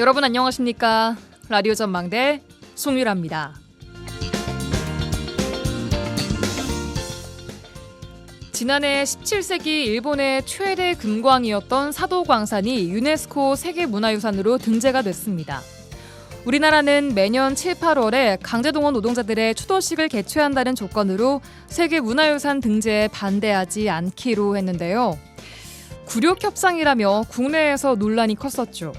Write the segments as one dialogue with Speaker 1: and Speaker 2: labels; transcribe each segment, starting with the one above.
Speaker 1: 여러분 안녕하십니까? 라디오 전망대 송유라입니다. 지난해 17세기 일본의 최대 금광이었던 사도광산이 유네스코 세계문화유산으로 등재가 됐습니다. 우리나라는 매년 7, 8월에 강제동원 노동자들의 추도식을 개최한다는 조건으로 세계문화유산 등재에 반대하지 않기로 했는데요. 굴욕협상이라며 국내에서 논란이 컸었죠.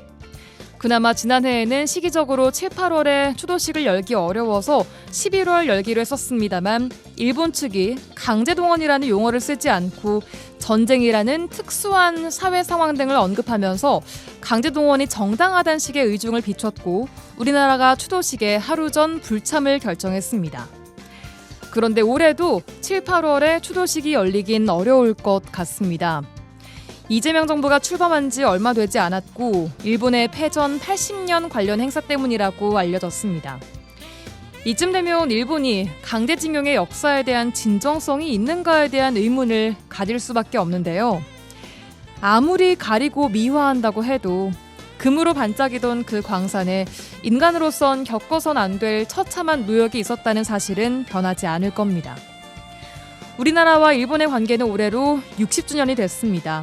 Speaker 1: 그나마 지난해에는 시기적으로 7, 8월에 추도식을 열기 어려워서 11월 열기로 했었습니다만 일본 측이 강제동원이라는 용어를 쓰지 않고 전쟁이라는 특수한 사회 상황 등을 언급하면서 강제동원이 정당하다는 식의 의중을 비췄고 우리나라가 추도식에 하루 전 불참을 결정했습니다. 그런데 올해도 7, 8월에 추도식이 열리긴 어려울 것 같습니다. 이재명 정부가 출범한 지 얼마 되지 않았고 일본의 패전 80년 관련 행사 때문이라고 알려졌습니다. 이쯤 되면 일본이 강제징용의 역사에 대한 진정성이 있는가에 대한 의문을 가질 수밖에 없는데요. 아무리 가리고 미화한다고 해도 금으로 반짝이던 그 광산에 인간으로선 겪어선 안 될 처참한 노역이 있었다는 사실은 변하지 않을 겁니다. 우리나라와 일본의 관계는 올해로 60주년이 됐습니다.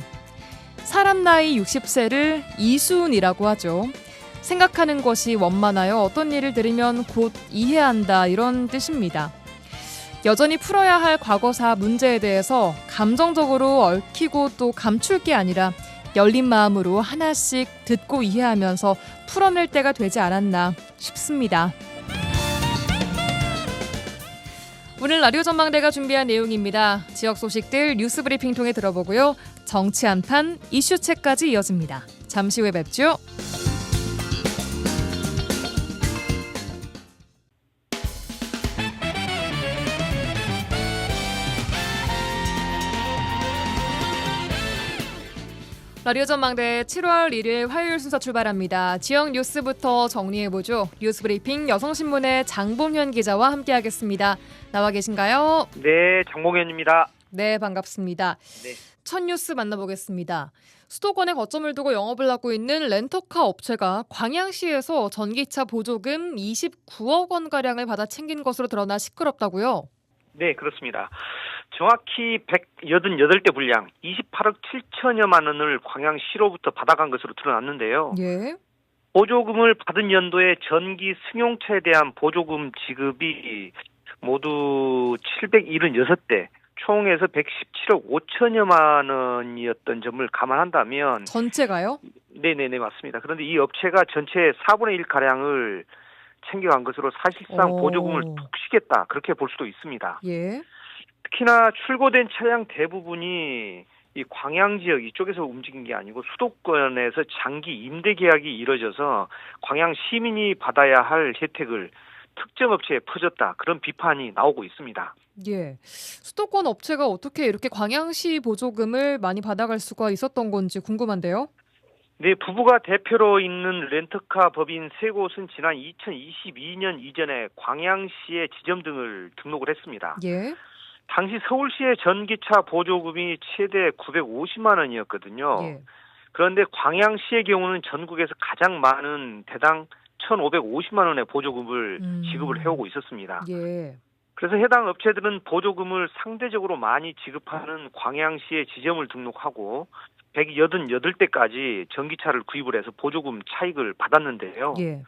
Speaker 1: 사람 나이 60세를 이순이라고 하죠. 생각하는 것이 원만하여 어떤 일을 들으면 곧 이해한다 이런 뜻입니다. 여전히 풀어야 할 과거사 문제에 대해서 감정적으로 얽히고 또 감출 게 아니라 열린 마음으로 하나씩 듣고 이해하면서 풀어낼 때가 되지 않았나 싶습니다. 오늘 라디오 전망대가 준비한 내용입니다. 지역 소식들 뉴스 브리핑 통해 들어보고요. 정치 한판 이슈책까지 이어집니다. 잠시 후에 뵙죠. 라디오 전망대 7월 1일 화요일 순서 출발합니다. 지역 뉴스부터 정리해보죠. 뉴스 브리핑 여성신문의 장봉현 기자와 함께하겠습니다. 나와 계신가요?
Speaker 2: 네, 장봉현입니다.
Speaker 1: 네, 반갑습니다.
Speaker 2: 네.
Speaker 1: 첫 뉴스 만나보겠습니다. 수도권에 거점을 두고 영업을 하고 있는 렌터카 업체가 광양시에서 전기차 보조금 29억 원가량을 받아 챙긴 것으로 드러나 시끄럽다고요?
Speaker 2: 네, 그렇습니다. 정확히 188대 분량 28억 7천여만 원을 광양시로부터 받아간 것으로 드러났는데요.
Speaker 1: 예.
Speaker 2: 보조금을 받은 연도에 전기 승용차에 대한 보조금 지급이 모두 776대, 총에서 117억 5천여만 원이었던 점을 감안한다면
Speaker 1: 전체가요?
Speaker 2: 네네네, 맞습니다. 그런데 이 업체가 전체의 4분의 1 가량을 챙겨간 것으로 사실상 보조금을 톡식했다, 그렇게 볼 수도 있습니다.
Speaker 1: 예.
Speaker 2: 특히나 출고된 차량 대부분이 이 광양 지역 이쪽에서 움직인 게 아니고 수도권에서 장기 임대 계약이 이뤄져서 광양 시민이 받아야 할 혜택을 특정 업체에 퍼졌다, 그런 비판이 나오고 있습니다.
Speaker 1: 예. 수도권 업체가 어떻게 이렇게 광양시 보조금을 많이 받아갈 수가 있었던 건지 궁금한데요.
Speaker 2: 네, 부부가 대표로 있는 렌터카 법인 세 곳은 지난 2022년 이전에 광양시의 지점 등을 등록을 했습니다.
Speaker 1: 예.
Speaker 2: 당시 서울시의 전기차 보조금이 최대 950만 원이었거든요.
Speaker 1: 예.
Speaker 2: 그런데 광양시의 경우는 전국에서 가장 많은 대당 1,550만 원의 보조금을 지급을 해오고 있었습니다.
Speaker 1: 예.
Speaker 2: 그래서 해당 업체들은 보조금을 상대적으로 많이 지급하는 광양시의 지점을 등록하고 188대까지 전기차를 구입을 해서 보조금 차익을 받았는데요.
Speaker 1: 예.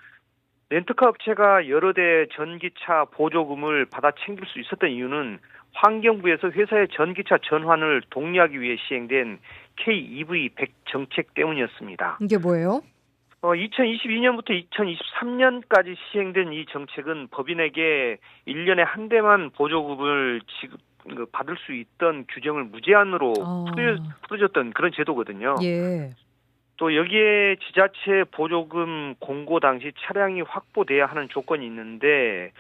Speaker 2: 렌터카 업체가 여러 대 전기차 보조금을 받아 챙길 수 있었던 이유는 환경부에서 회사의 전기차 전환을 독려하기 위해 시행된 KEV100 정책 때문이었습니다.
Speaker 1: 이게 뭐예요?
Speaker 2: 2022년부터 2023년까지 시행된 이 정책은 법인에게 1년에 한 대만 보조금을 받을 수 있던 규정을 무제한으로 풀어줬던 그런 제도거든요.
Speaker 1: 예.
Speaker 2: 또 여기에 지자체 보조금 공고 당시 차량이 확보돼야 하는 조건이 있는데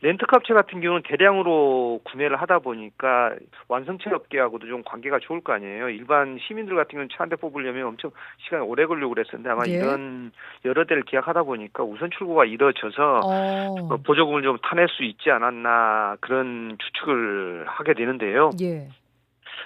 Speaker 2: 렌터카 업체 같은 경우는 대량으로 구매를 하다 보니까 완성차 업계하고도 좀 관계가 좋을 거 아니에요. 일반 시민들 같은 경우는 차 한 대 뽑으려면 엄청 시간이 오래 걸리고 그랬었는데 아마 이런 여러 대를 계약하다 보니까 우선 출고가 이루어져서 보조금을 좀 타낼 수 있지 않았나, 그런 추측을 하게 되는데요.
Speaker 1: 예.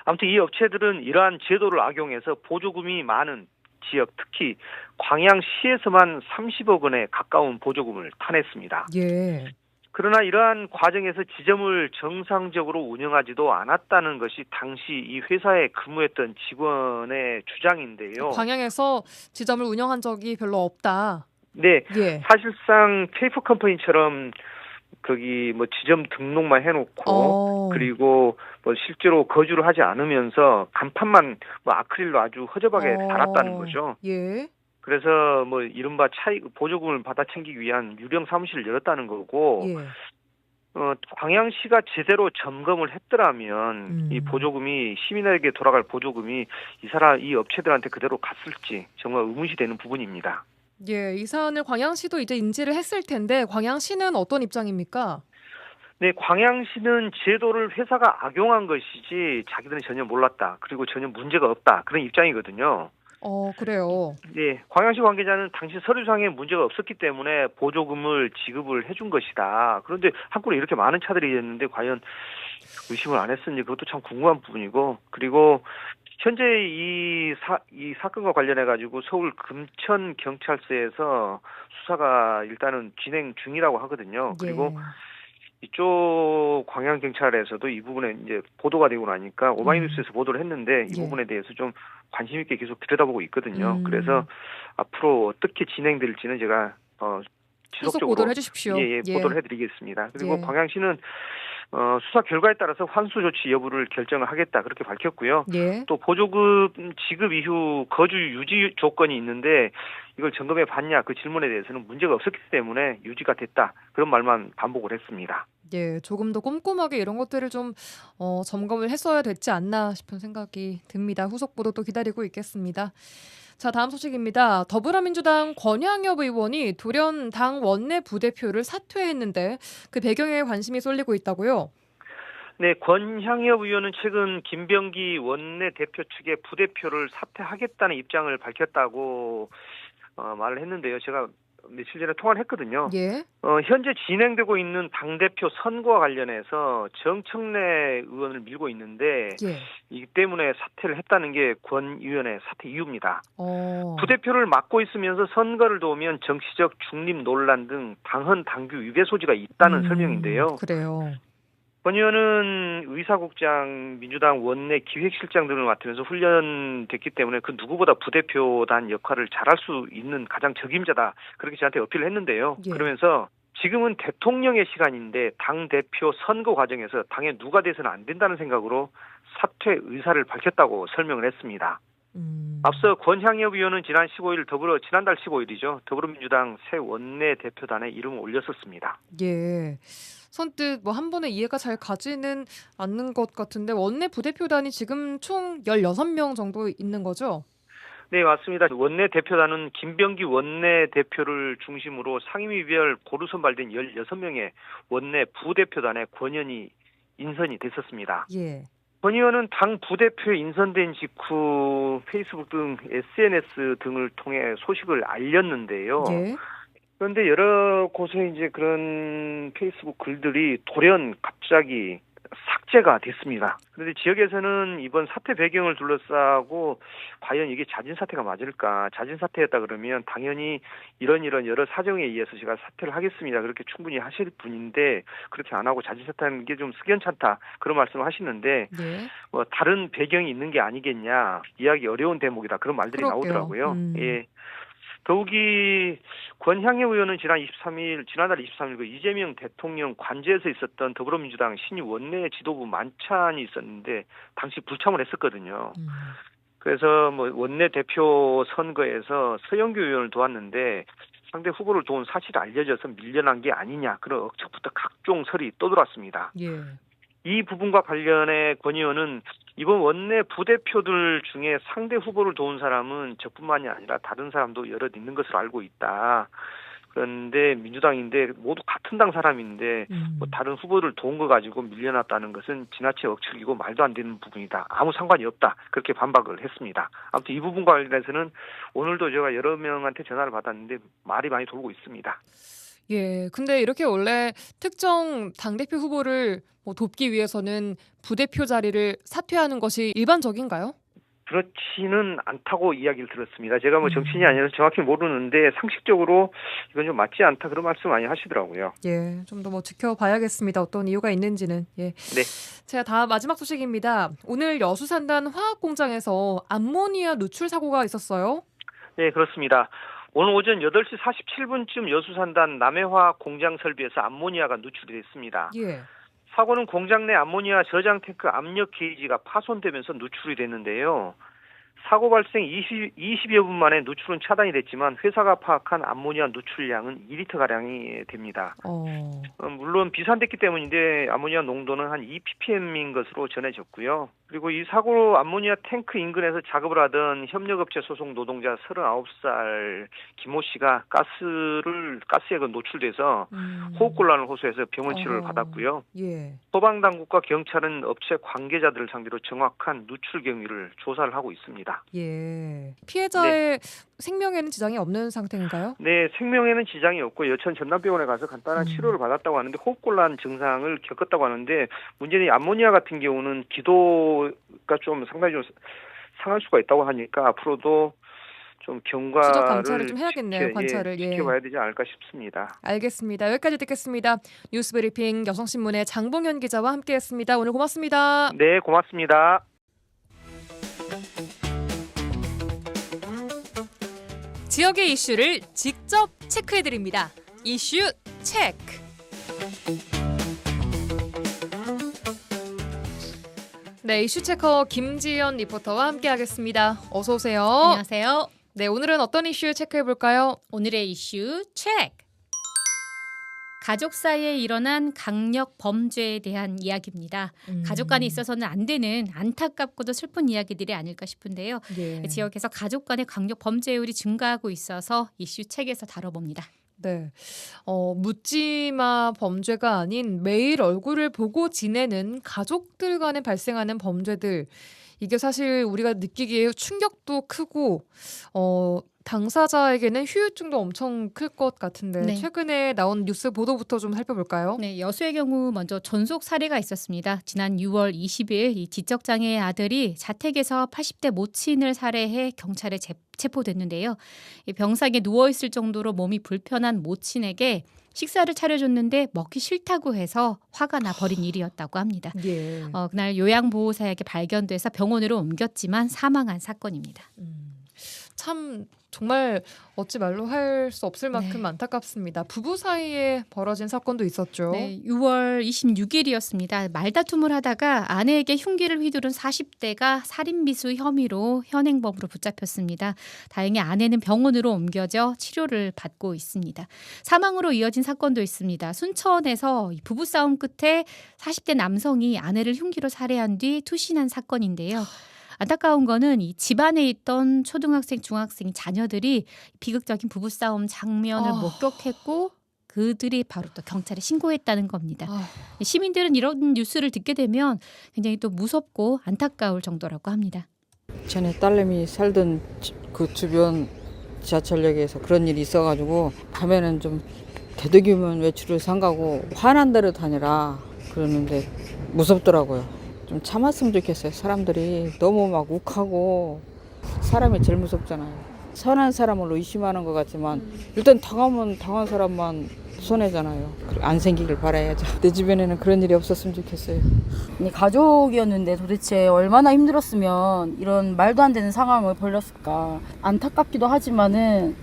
Speaker 2: 아무튼 이 업체들은 이러한 제도를 악용해서 보조금이 많은 지역, 특히 광양시에서만 30억 원에 가까운 보조금을 타냈습니다.
Speaker 1: 예.
Speaker 2: 그러나 이러한 과정에서 지점을 정상적으로 운영하지도 않았다는 것이 당시 이 회사에 근무했던 직원의 주장인데요.
Speaker 1: 광양에서 지점을 운영한 적이 별로 없다.
Speaker 2: 네,
Speaker 1: 예.
Speaker 2: 사실상 페이퍼 컴퍼니처럼 거기 뭐 지점 등록만 해놓고 그리고 뭐 실제로 거주를 하지 않으면서 간판만 뭐 아크릴로 아주 허접하게 달았다는 거죠.
Speaker 1: 예.
Speaker 2: 그래서 뭐 이른바 보조금을 받아 챙기기 위한 유령 사무실을 열었다는 거고,
Speaker 1: 예.
Speaker 2: 광양시가 제대로 점검을 했더라면 이 보조금이 시민에게 돌아갈 보조금이 이 업체들한테 그대로 갔을지 정말 의문시 되는 부분입니다.
Speaker 1: 예, 이 사안을 광양시도 이제 인지를 했을 텐데 광양시는 어떤 입장입니까?
Speaker 2: 네, 광양시는 제도를 회사가 악용한 것이지 자기들은 전혀 몰랐다. 그리고 전혀 문제가 없다. 그런 입장이거든요.
Speaker 1: 그래요.
Speaker 2: 네, 광양시 관계자는 당시 서류상에 문제가 없었기 때문에 보조금을 지급을 해준 것이다. 그런데 한꺼번에 이렇게 많은 차들이 있는데 과연 의심을 안 했었는지 그것도 참 궁금한 부분이고, 그리고 현재 이 사건과 관련해 가지고 서울 금천 경찰서에서 수사가 일단은 진행 중이라고 하거든요. 그리고 이쪽 광양 경찰에서도 이 부분에 이제 보도가 되고 나니까 오마이뉴스에서 보도를 했는데 이 부분에 대해서 좀 관심 있게 계속 들여다보고 있거든요. 그래서 앞으로 어떻게 진행될지는 제가 지속적으로
Speaker 1: 보도를 해주십시오.
Speaker 2: 보도를 해드리겠습니다. 그리고 광양시는 수사 결과에 따라서 환수 조치 여부를 결정을 하겠다 그렇게 밝혔고요. 또 보조금 지급 이후 거주 유지 조건이 있는데 이걸 점검해 봤냐 그 질문에 대해서는 문제가 없었기 때문에 유지가 됐다 그런 말만 반복을 했습니다.
Speaker 1: 예, 조금 더 꼼꼼하게 이런 것들을 좀 점검을 했어야 됐지 않나 싶은 생각이 듭니다. 후속 보도도 기다리고 있겠습니다. 자, 다음 소식입니다. 더불어민주당 권향엽 의원이 돌연 당 원내 부대표를 사퇴했는데 그 배경에 관심이 쏠리고 있다고요?
Speaker 2: 네, 권향엽 의원은 최근 김병기 원내대표 측의 부대표를 사퇴하겠다는 입장을 밝혔다고 말을 했는데요. 제가 며칠 전에 통화를 했거든요. 현재 진행되고 있는 당대표 선거와 관련해서 정청래 의원을 밀고 있는데 이기 때문에 사퇴를 했다는 게 권 의원의 사퇴 이유입니다. 부대표를 맡고 있으면서 선거를 도우면 정치적 중립 논란 등 당헌 당규 위배 소지가 있다는 설명인데요.
Speaker 1: 그래요.
Speaker 2: 권 의원은 의사국장, 민주당 원내 기획실장 등을 맡으면서 훈련됐기 때문에 그 누구보다 부대표단 역할을 잘할 수 있는 가장 적임자다. 그렇게 저한테 어필을 했는데요. 그러면서 지금은 대통령의 시간인데 당대표 선거 과정에서 당에 누가 돼서는 안 된다는 생각으로 사퇴 의사를 밝혔다고 설명을 했습니다. 앞서 권향엽 의원은 지난달 15일이죠. 더불어민주당 새 원내대표단에 이름을 올렸었습니다.
Speaker 1: 예. 선뜻 한 번에 이해가 잘 가지는 않는 것 같은데 원내 부대표단이 지금 총 16명 정도 있는 거죠?
Speaker 2: 네, 맞습니다. 원내대표단은 김병기 원내대표를 중심으로 상임위별 고루 선발된 16명의 원내 부대표단에 권 의원이 인선이 됐었습니다. 권 의원은 당 부대표에 인선된 직후 페이스북 등 SNS 등을 통해 소식을 알렸는데요. 그런데 여러 곳에 이제 그런 페이스북 글들이 돌연 갑자기 삭제가 됐습니다. 그런데 지역에서는 이번 사퇴 배경을 둘러싸고 과연 이게 자진 사퇴가 맞을까? 자진 사퇴했다 그러면 당연히 이런 여러 사정에 의해서 제가 사퇴를 하겠습니다. 그렇게 충분히 하실 분인데 그렇게 안 하고 자진 사퇴하는 게 좀 석연찮다 그런 말씀을 하시는데 뭐 다른 배경이 있는 게 아니겠냐? 이해하기 어려운 대목이다 그런 말들이 나오더라고요. 더욱이 권향엽 의원은 지난달 23일 그 이재명 대통령 관저에서 있었던 더불어민주당 신입 원내 지도부 만찬이 있었는데 당시 불참을 했었거든요. 그래서 뭐 원내 대표 선거에서 서영교 의원을 도왔는데 상대 후보를 도운 사실이 알려져서 밀려난 게 아니냐 그런 억측부터 각종 설이 떠돌았습니다. 이 부분과 관련해 권 의원은 이번 원내 부대표들 중에 상대 후보를 도운 사람은 저뿐만이 아니라 다른 사람도 여럿 있는 것으로 알고 있다. 그런데 민주당인데 모두 같은 당 사람인데 뭐 다른 후보를 도운 거 가지고 밀려났다는 것은 지나쳐 억측이고 말도 안 되는 부분이다. 아무 상관이 없다. 그렇게 반박을 했습니다. 아무튼 이 부분과 관련해서는 오늘도 제가 여러 명한테 전화를 받았는데 말이 많이 돌고 있습니다.
Speaker 1: 예, 근데 이렇게 원래 특정 당대표 후보를 돕기 위해서는 부대표 자리를 사퇴하는 것이 일반적인가요?
Speaker 2: 그렇지는 않다고 이야기를 들었습니다. 제가 뭐 정치인이 아니라서 정확히 모르는데 상식적으로 이건 좀 맞지 않다 그런 말씀 많이 하시더라고요.
Speaker 1: 예, 좀 더 뭐 지켜봐야겠습니다. 어떤 이유가 있는지는. 예.
Speaker 2: 네.
Speaker 1: 제가 다 마지막 소식입니다. 오늘 여수산단 화학공장에서 암모니아 누출 사고가 있었어요.
Speaker 2: 네, 그렇습니다. 오늘 오전 8시 47분쯤 여수산단 남해화학 공장 설비에서 암모니아가 누출이 됐습니다.
Speaker 1: 예.
Speaker 2: 사고는 공장 내 암모니아 저장 탱크 압력 게이지가 파손되면서 누출이 됐는데요. 사고 발생 20여 분 만에 누출은 차단이 됐지만 회사가 파악한 암모니아 누출량은 2리터가량이 됩니다. 물론 비산됐기 때문인데 암모니아 농도는 한 2ppm인 것으로 전해졌고요. 그리고 이 사고로 암모니아 탱크 인근에서 작업을 하던 협력업체 소속 노동자 39살 김모 씨가 가스에 노출돼서 호흡곤란을 호소해서 병원 치료를 받았고요.
Speaker 1: 예.
Speaker 2: 소방당국과 경찰은 업체 관계자들을 상대로 정확한 누출 경위를 조사를 하고 있습니다.
Speaker 1: 예. 피해자의 생명에는 지장이 없는 상태인가요?
Speaker 2: 네, 생명에는 지장이 없고 여천 전남병원에 가서 간단한 치료를 받았다고 하는데 호흡곤란 증상을 겪었다고 하는데 문제는 이 암모니아 같은 경우는 기도가 좀 상당히 좀 상할 수가 있다고 하니까 앞으로도 좀 경과를
Speaker 1: 추적 감찰을 좀 해야겠네요. 관찰을.
Speaker 2: 지켜봐야 되지 않을까 싶습니다.
Speaker 1: 알겠습니다. 여기까지 듣겠습니다. 뉴스브리핑 여성신문의 장봉현 기자와 함께했습니다. 오늘 고맙습니다.
Speaker 2: 네, 고맙습니다.
Speaker 1: 지역의 이슈를 직접 체크해드립니다. 이슈 체크. 네, 이슈 체커 김지연 리포터와 함께하겠습니다. 어서 오세요.
Speaker 3: 안녕하세요.
Speaker 1: 네, 오늘은 어떤 이슈 체크해볼까요?
Speaker 3: 오늘의 이슈 체크. 가족 사이에 일어난 강력 범죄에 대한 이야기입니다. 가족 간에 있어서는 안 되는 안타깝고도 슬픈 이야기들이 아닐까 싶은데요.
Speaker 1: 예.
Speaker 3: 지역에서 가족 간의 강력 범죄율이 증가하고 있어서 이슈 책에서 다뤄봅니다.
Speaker 1: 네, 묻지마 범죄가 아닌 매일 얼굴을 보고 지내는 가족들 간에 발생하는 범죄들. 이게 사실 우리가 느끼기에 충격도 크고 당사자에게는 후유증도 엄청 클 것 같은데
Speaker 3: 네.
Speaker 1: 최근에 나온 뉴스 보도부터 좀 살펴볼까요?
Speaker 3: 네, 여수의 경우 먼저 전속 사례가 있었습니다. 지난 6월 20일 이 지적장애의 아들이 자택에서 80대 모친을 살해해 경찰에 체포됐는데요. 이 병상에 누워있을 정도로 몸이 불편한 모친에게 식사를 차려줬는데 먹기 싫다고 해서 화가 나 버린 일이었다고 합니다.
Speaker 1: 예.
Speaker 3: 그날 요양보호사에게 발견돼서 병원으로 옮겼지만 사망한 사건입니다.
Speaker 1: 참 정말 어찌 말로 할 수 없을 만큼
Speaker 3: 네.
Speaker 1: 안타깝습니다. 부부 사이에 벌어진 사건도 있었죠.
Speaker 3: 네, 6월 26일이었습니다. 말다툼을 하다가 아내에게 흉기를 휘두른 40대가 살인미수 혐의로 현행범으로 붙잡혔습니다. 다행히 아내는 병원으로 옮겨져 치료를 받고 있습니다. 사망으로 이어진 사건도 있습니다. 순천에서 부부싸움 끝에 40대 남성이 아내를 흉기로 살해한 뒤 투신한 사건인데요. 안타까운 거는 이 집안에 있던 초등학생, 중학생 자녀들이 비극적인 부부싸움 장면을 목격했고 그들이 바로 또 경찰에 신고했다는 겁니다. 시민들은 이런 뉴스를 듣게 되면 굉장히 또 무섭고 안타까울 정도라고 합니다.
Speaker 4: 전에 딸내미 살던 그 주변 지하철역에서 그런 일이 있어가지고 밤에는 좀 되도록이면 외출을 삼가고 화난 대로 다니라 그러는데 무섭더라고요. 좀 참았으면 좋겠어요. 사람들이 너무 막 욱하고 사람이 제일 무섭잖아요. 선한 사람을 의심하는 것 같지만 일단 당하면 당한 사람만 손해잖아요. 안 생기길 바라야죠. 내 주변에는 그런 일이 없었으면 좋겠어요.
Speaker 5: 가족이었는데 도대체 얼마나 힘들었으면 이런 말도 안 되는 상황을 벌였을까. 안타깝기도 하지만은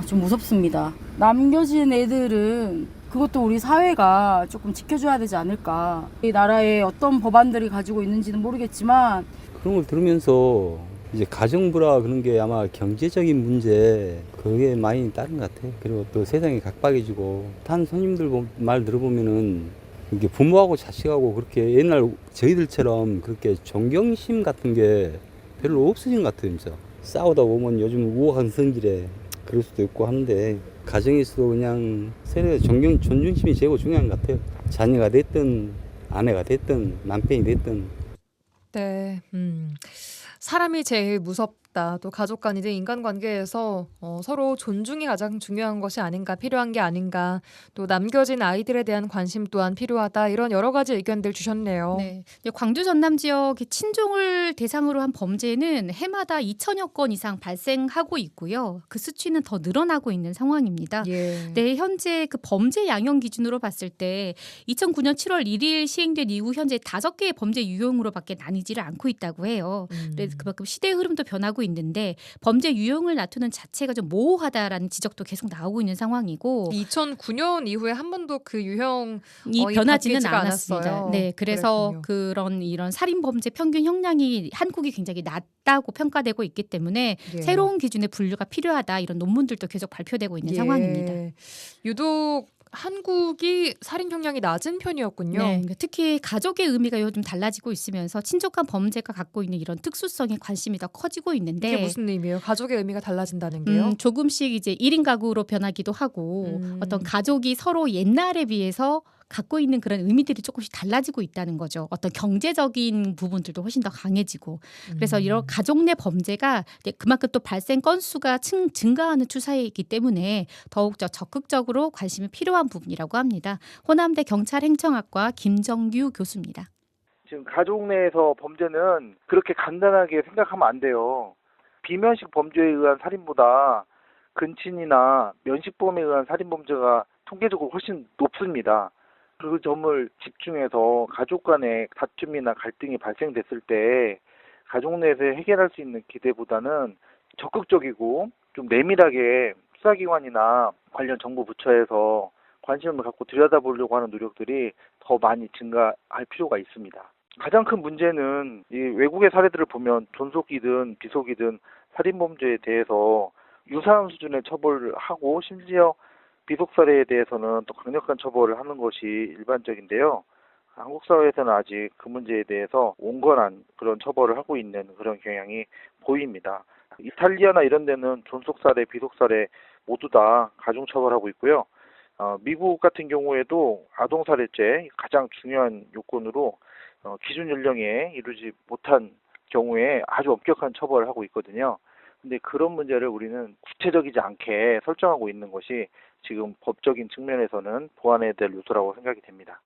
Speaker 5: 좀 무섭습니다. 남겨진 애들은 그것도 우리 사회가 조금 지켜줘야 되지 않을까. 이 나라에 어떤 법안들이 가지고 있는지는 모르겠지만
Speaker 6: 그런 걸 들으면서 이제 가정부라 그런 게 아마 경제적인 문제 그게 많이 따른 것 같아요. 그리고 또 세상이 각박해지고 한 손님들 말 들어보면은 이게 부모하고 자식하고 그렇게 옛날 저희들처럼 그렇게 존경심 같은 게 별로 없어진 것 같아요. 진짜 싸우다 보면 요즘 우악한 성질에 그럴 수도 있고 하는데 가정에서도 그냥 서로 존중심이 제일 중요한 것 같아요. 자녀가 됐든 아내가 됐든 남편이 됐든.
Speaker 1: 네, 사람이 제일 무섭다. 맞다. 또 가족 간 이제 인간관계에서 서로 존중이 가장 중요한 것이 아닌가, 필요한 게 아닌가. 또 남겨진 아이들에 대한 관심 또한 필요하다. 이런 여러 가지 의견들 주셨네요.
Speaker 3: 네. 광주 전남 지역의 친족을 대상으로 한 범죄는 해마다 2천여 건 이상 발생하고 있고요. 그 수치는 더 늘어나고 있는 상황입니다.
Speaker 1: 예.
Speaker 3: 네, 현재 그 범죄 양형 기준으로 봤을 때 2009년 7월 1일 시행된 이후 현재 5개의 범죄 유형으로밖에 나뉘지를 않고 있다고 해요. 그래서 그만큼 시대의 흐름도 변하고 있는데 범죄 유형을 나누는 자체가 좀 모호하다라는 지적도 계속 나오고 있는 상황이고
Speaker 1: 2009년 이후에 한 번도 그 유형이
Speaker 3: 변하지는
Speaker 1: 바뀌지가
Speaker 3: 않았습니다.
Speaker 1: 않았어요.
Speaker 3: 네, 그래서
Speaker 1: 그랬군요.
Speaker 3: 이런 살인 범죄 평균 형량이 한국이 굉장히 낮다고 평가되고 있기 때문에
Speaker 1: 예.
Speaker 3: 새로운 기준의 분류가 필요하다 이런 논문들도 계속 발표되고 있는 상황입니다.
Speaker 1: 유독 한국이 살인 형량이 낮은 편이었군요.
Speaker 3: 네, 그러니까 특히 가족의 의미가 요즘 달라지고 있으면서 친족 간 범죄가 갖고 있는 이런 특수성에 관심이 더 커지고 있는데
Speaker 1: 이게 무슨 의미예요? 가족의 의미가 달라진다는 게요?
Speaker 3: 조금씩 이제 1인 가구로 변하기도 하고 어떤 가족이 서로 옛날에 비해서 갖고 있는 그런 의미들이 조금씩 달라지고 있다는 거죠. 어떤 경제적인 부분들도 훨씬 더 강해지고 그래서 이런 가족 내 범죄가 그만큼 또 발생 건수가 증가하는 추세에 있기 때문에 더욱더 적극적으로 관심이 필요한 부분이라고 합니다. 호남대 경찰행정학과 김정규 교수입니다.
Speaker 7: 지금 가족 내에서 범죄는 그렇게 간단하게 생각하면 안 돼요. 비면식 범죄에 의한 살인보다 근친이나 면식범에 의한 살인 범죄가 통계적으로 훨씬 높습니다. 그 점을 집중해서 가족 간의 다툼이나 갈등이 발생됐을 때 가족 내에서 해결할 수 있는 기대보다는 적극적이고 좀 내밀하게 수사기관이나 관련 정부 부처에서 관심을 갖고 들여다보려고 하는 노력들이 더 많이 증가할 필요가 있습니다. 가장 큰 문제는 이 외국의 사례들을 보면 존속이든 비속이든 살인범죄에 대해서 유사한 수준의 처벌을 하고 심지어 비속 사례에 대해서는 또 강력한 처벌을 하는 것이 일반적인데요. 한국 사회에서는 아직 그 문제에 대해서 온건한 그런 처벌을 하고 있는 그런 경향이 보입니다. 이탈리아나 이런 데는 존속 사례, 비속 사례 모두 다 가중 처벌하고 있고요. 미국 같은 경우에도 아동 살해죄 가장 중요한 요건으로 기준 연령에 이르지 못한 경우에 아주 엄격한 처벌을 하고 있거든요. 근데 그런 문제를 우리는 구체적이지 않게 설정하고 있는 것이 지금 법적인 측면에서는 보완해야 될 요소라고 생각이 됩니다.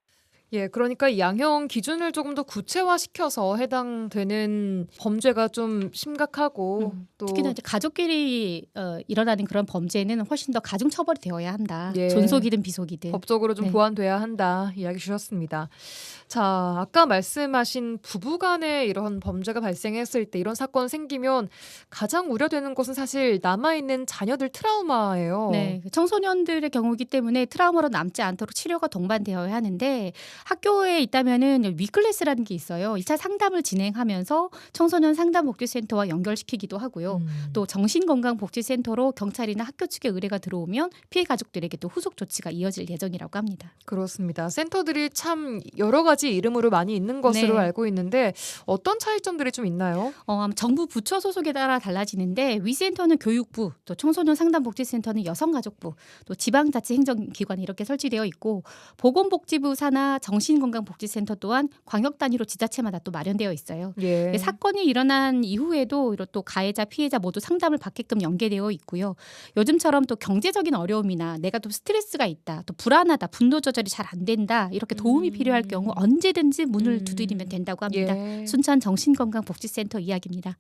Speaker 1: 예, 그러니까 이 양형 기준을 조금 더 구체화시켜서 해당되는 범죄가 좀 심각하고 또
Speaker 3: 특히나 이제 가족끼리 일어나는 그런 범죄는 훨씬 더 가중 처벌이 되어야 한다.
Speaker 1: 예.
Speaker 3: 존속이든 비속이든.
Speaker 1: 법적으로 좀
Speaker 3: 네.
Speaker 1: 보완돼야 한다 이야기 주셨습니다. 자, 아까 말씀하신 부부간에 이런 범죄가 발생했을 때 이런 사건 생기면 가장 우려되는 것은 사실 남아있는 자녀들 트라우마예요.
Speaker 3: 네, 청소년들의 경우이기 때문에 트라우마로 남지 않도록 치료가 동반되어야 하는데 학교에 있다면은 위클래스라는 게 있어요. 2차 상담을 진행하면서 청소년 상담복지센터와 연결시키기도 하고요. 또 정신건강복지센터로 경찰이나 학교 측에 의뢰가 들어오면 피해 가족들에게 또 후속 조치가 이어질 예정이라고 합니다.
Speaker 1: 그렇습니다. 센터들이 참 여러 가지 이름으로 많이 있는 것으로
Speaker 3: 네.
Speaker 1: 알고 있는데 어떤 차이점들이 좀 있나요?
Speaker 3: 정부 부처 소속에 따라 달라지는데 위센터는 교육부, 또 청소년 상담복지센터는 여성가족부, 또 지방자치행정기관이 이렇게 설치되어 있고 보건복지부 산하 정신건강복지센터 또한 광역 단위로 지자체마다 또 마련되어 있어요.
Speaker 1: 예.
Speaker 3: 사건이 일어난 이후에도 또 가해자, 피해자 모두 상담을 받게끔 연계되어 있고요. 요즘처럼 또 경제적인 어려움이나 내가 또 스트레스가 있다, 또 불안하다, 분노 조절이 잘 안 된다 이렇게 도움이 필요할 경우 언제든지 문을 두드리면 된다고 합니다.
Speaker 1: 예.
Speaker 3: 순천 정신건강복지센터 이야기입니다.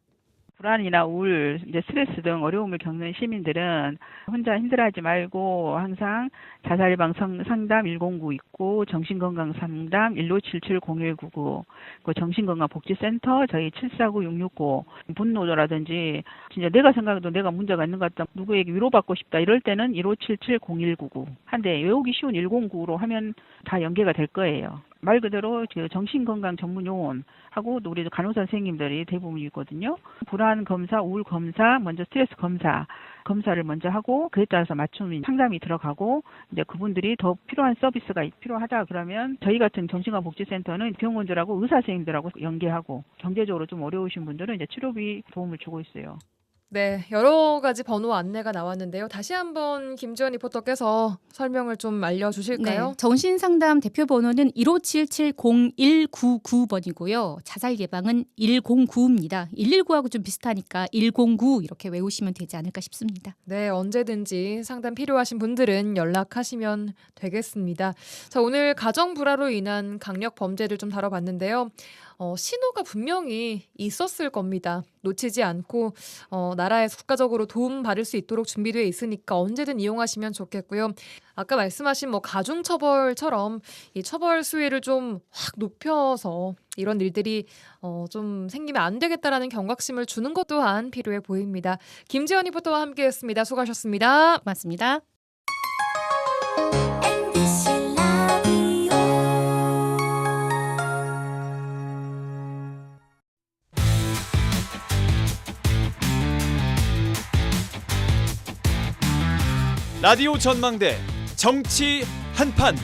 Speaker 8: 불안이나 우울, 이제 스트레스 등 어려움을 겪는 시민들은 혼자 힘들어하지 말고 항상 자살 예방 상담 109 있고 정신건강 상담 1577-0199, 그 정신건강복지센터 저희 749669, 분노조라든지 진짜 내가 생각해도 내가 문제가 있는 것 같다, 누구에게 위로받고 싶다 이럴 때는 1577-0199 한데 외우기 쉬운 109로 하면 다 연계가 될 거예요. 말 그대로 정신건강 전문 요원하고 또 우리 간호사 선생님들이 대부분이거든요. 불안 검사, 우울 검사, 먼저 스트레스 검사를 먼저 하고 그에 따라서 맞춤 상담이 들어가고 이제 그분들이 더 필요한 서비스가 필요하다 그러면 저희 같은 정신건강복지센터는 병원들하고 의사 선생님들하고 연계하고 경제적으로 좀 어려우신 분들은 이제 치료비 도움을 주고 있어요.
Speaker 1: 네, 여러 가지 번호 안내가 나왔는데요. 다시 한번 김지연 리포터께서 설명을 좀 알려주실까요?
Speaker 3: 네, 정신상담 대표 번호는 1577-0199번이고요. 자살 예방은 109입니다. 119하고 좀 비슷하니까 109 이렇게 외우시면 되지 않을까 싶습니다.
Speaker 1: 네, 언제든지 상담 필요하신 분들은 연락하시면 되겠습니다. 자, 오늘 가정 불화로 인한 강력 범죄를 좀 다뤄봤는데요. 신호가 분명히 있었을 겁니다. 놓치지 않고 나라에서 국가적으로 도움 받을 수 있도록 준비되어 있으니까 언제든 이용하시면 좋겠고요. 아까 말씀하신 가중처벌처럼 이 처벌 수위를 좀 확 높여서 이런 일들이 좀 생기면 안 되겠다라는 경각심을 주는 것 또한 필요해 보입니다. 김지연 리포터와 함께했습니다. 수고하셨습니다.
Speaker 3: 고맙습니다.
Speaker 9: 라디오 전망대 정치 한판.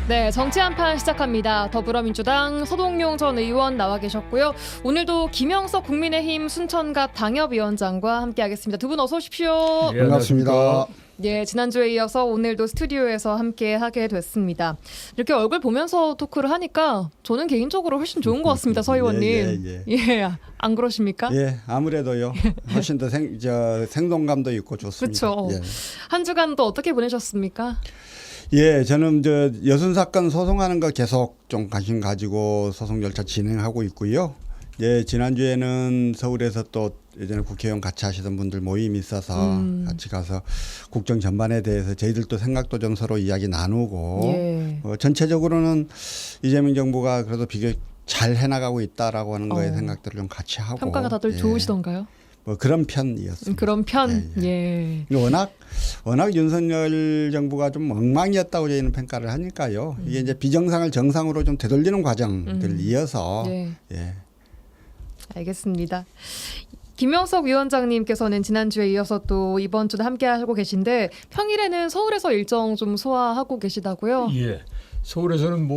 Speaker 1: 네, 정치 한판 시작합니다. 더불어민주당 서동용 전 의원 나와 계셨고요. 오늘도 김영석 국민의힘 순천갑 당협위원장과 함께하겠습니다. 두 분 어서 오십시오.
Speaker 10: 네, 반갑습니다.
Speaker 1: 예, 지난주에 이어서 오늘도 스튜디오에서 함께 하게 됐습니다. 이렇게 얼굴 보면서 토크를 하니까 저는 개인적으로 훨씬 좋은 것 같습니다, 서 의원님. 예, 안 그러십니까?
Speaker 10: 예, 아무래도요. 훨씬 더 생동감도 있고 좋습니다.
Speaker 1: 그렇죠. 한 주간도 어떻게 보내셨습니까?
Speaker 10: 예, 저는 여순 사건 소송하는 거 계속 좀 관심 가지고 소송 절차 진행하고 있고요. 예, 지난주에는 서울에서 또 예전에 국회의원 같이 하시던 분들 모임이 있어서 같이 가서 국정 전반에 대해서 저희들도 생각도 좀 서로 이야기 나누고
Speaker 1: 예.
Speaker 10: 전체적으로는 이재명 정부가 그래도 비교적 잘 해나가고 있다라고 하는 거에 생각들을 좀 같이 하고
Speaker 1: 평가가 다들 좋으시던가요?
Speaker 10: 그런 편이었습니다.
Speaker 1: 그런 편?
Speaker 10: 예. 워낙 윤석열 정부가 좀 엉망이었다고 저희는 평가를 하니까요. 이게 이제 비정상을 정상으로 좀 되돌리는 과정들 이어서 예.
Speaker 1: 알겠습니다. 김영석 위원장님께서는 지난주에 이어서 또 이번 주도 함께하고 계신데 평일에는 서울에서 일정 좀 소화하고 계시다고요?
Speaker 11: 예. 서울에서는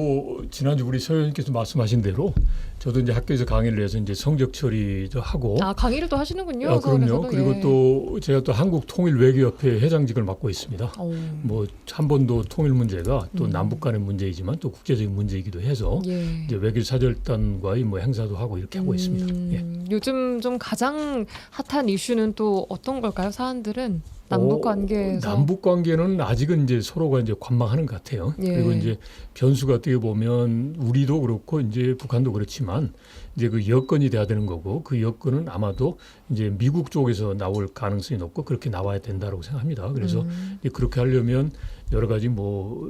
Speaker 11: 지난주 우리 서 의원님께서 말씀하신 대로 저도 이제 학교에서 강의를 해서 이제 성적 처리도 하고.
Speaker 1: 강의를 또 하시는군요.
Speaker 11: 그럼요. 그리고 또 제가 또 한국통일외교협회 회장직을 맡고 있습니다. 한 번도 통일 문제가 또 남북 간의 문제이지만 또 국제적인 문제이기도 해서 이제 외교사절단과의 행사도 하고 이렇게 하고 있습니다. 예.
Speaker 1: 요즘 좀 가장 핫한 이슈는 또 어떤 걸까요? 사안들은? 남북 관계에서
Speaker 11: 남북 관계는 아직은 이제 서로가 이제 관망하는 것 같아요. 그리고 이제 변수가 어떻게 보면 우리도 그렇고 이제 북한도 그렇지만 이제 그 여건이 돼야 되는 거고 그 여건은 아마도 이제 미국 쪽에서 나올 가능성이 높고 그렇게 나와야 된다고 생각합니다. 그래서 이제 그렇게 하려면 여러 가지